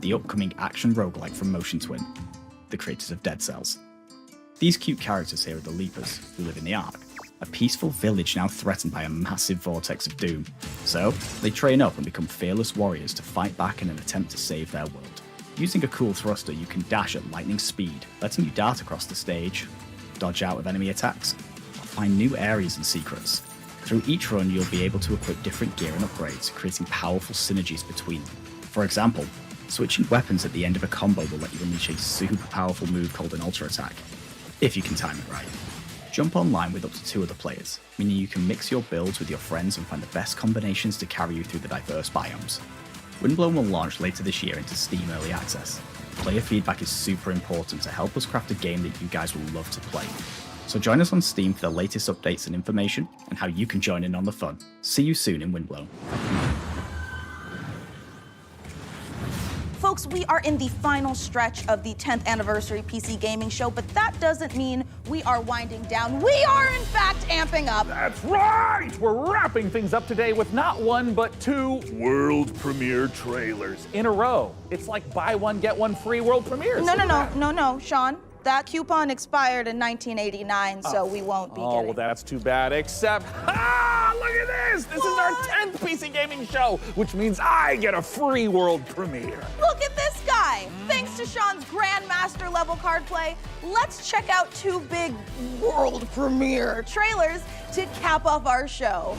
the upcoming action roguelike from Motion Twin, the creators of Dead Cells. These cute characters here are the Leapers, who live in the Ark, a peaceful village now threatened by a massive vortex of doom. So, they train up and become fearless warriors to fight back in an attempt to save their world. Using a cool thruster, you can dash at lightning speed, letting you dart across the stage, dodge out of enemy attacks, or find new areas and secrets. Through each run, you'll be able to equip different gear and upgrades, creating powerful synergies between them. For example, switching weapons at the end of a combo will let you unleash a super powerful move called an Ultra Attack, if you can time it right. Jump online with up to 2 other players, meaning you can mix your builds with your friends and find the best combinations to carry you through the diverse biomes. Windblown will launch later this year into Steam Early Access. Player feedback is super important to help us craft a game that you guys will love to play. So join us on Steam for the latest updates and information, and how you can join in on the fun. See you soon in Windblown. Folks, we are in the final stretch of the 10th anniversary PC Gaming Show, but that doesn't mean we are winding down. We are, in fact, amping up. That's right! We're wrapping things up today with not 1, but 2 world premiere trailers in a row. It's like buy 1, get 1 free world premieres. No, Sean. That coupon expired in 1989, so we won't be getting well, that's too bad, except, look at this! This is our 10th PC Gaming Show, which means I get a free world premiere. Look at this guy! Thanks to Sean's Grandmaster level card play, let's check out 2 big world premiere trailers to cap off our show.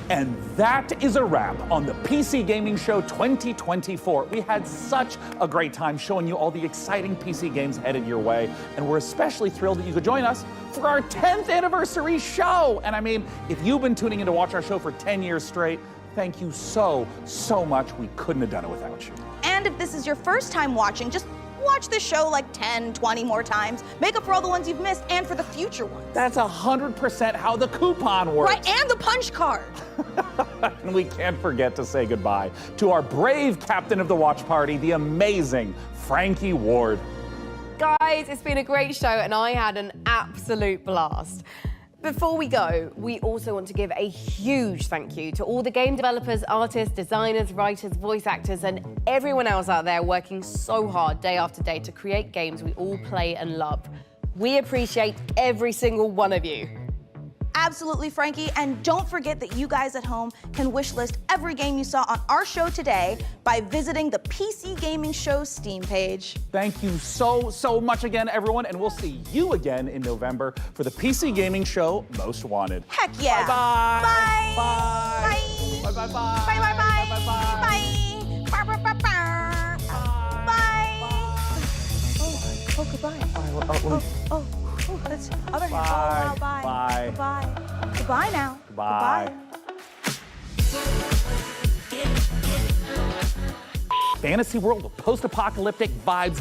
And that is a wrap on the PC Gaming Show 2024. We had such a great time showing you all the exciting PC games headed your way, and we're especially thrilled that you could join us for our 10th anniversary show. And I mean, if you've been tuning in to watch our show for 10 years straight, thank you so much. We couldn't have done it without you. And if this is your first time watching, just watch this show like 10, 20 more times. Make up for all the ones you've missed and for the future ones. That's 100% how the coupon works. Right, and the punch card. And we can't forget to say goodbye to our brave captain of the watch party, the amazing Frankie Ward. Guys, it's been a great show and I had an absolute blast. Before we go, we also want to give a huge thank you to all the game developers, artists, designers, writers, voice actors, and everyone else out there working so hard day after day to create games we all play and love. We appreciate every single one of you. Absolutely, Frankie. And don't forget that you guys at home can wishlist every game you saw on our show today by visiting the PC Gaming Show Steam page. Thank you so much again, everyone, and we'll see you again in November for the PC Gaming Show Most Wanted. Heck yeah. Bye-bye. Bye. Bye. Bye. Bye-bye. Bye. Bye. Bye. Bye. Bye. Bye. Bye. Bye. Oh, goodbye. Oh, that's other hand. Oh, wow, bye. Bye. Goodbye. Goodbye now. Bye. Fantasy world with post-apocalyptic vibes.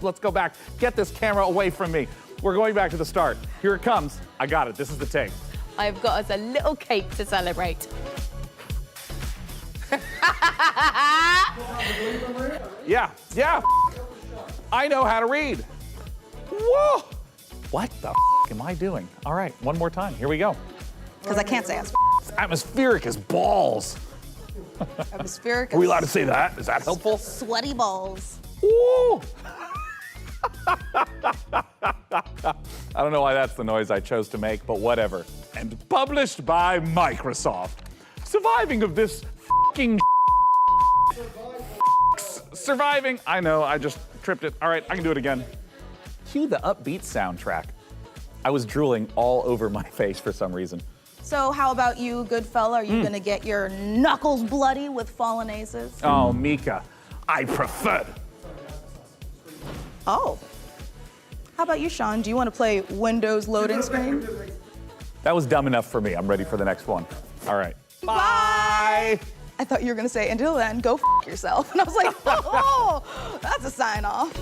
Let's go back. Get this camera away from me. We're going back to the start. Here it comes. I got it. This is the take. I've got us a little cake to celebrate. Yeah. I know how to read. Whoa! What the am I doing? All right, one more time. Here we go. Because I can't say it's Atmospheric as balls. atmospheric. Are we allowed to say that? Is that helpful? Sweaty balls. Woo! I don't know why that's the noise I chose to make, but whatever. And published by Microsoft. Surviving of this f***ing surviving. I know, I just tripped it. All right, I can do it again. Cue the upbeat soundtrack. I was drooling all over my face for some reason. So how about you, good fella? Are you gonna get your knuckles bloody with fallen aces? Oh, Mika, I prefer. Oh. How about you, Sean? Do you want to play Windows loading screen? That was dumb enough for me. I'm ready for the next one. All right. Bye. I thought you were gonna say, until then, go f yourself. And I was like, oh, that's a sign off.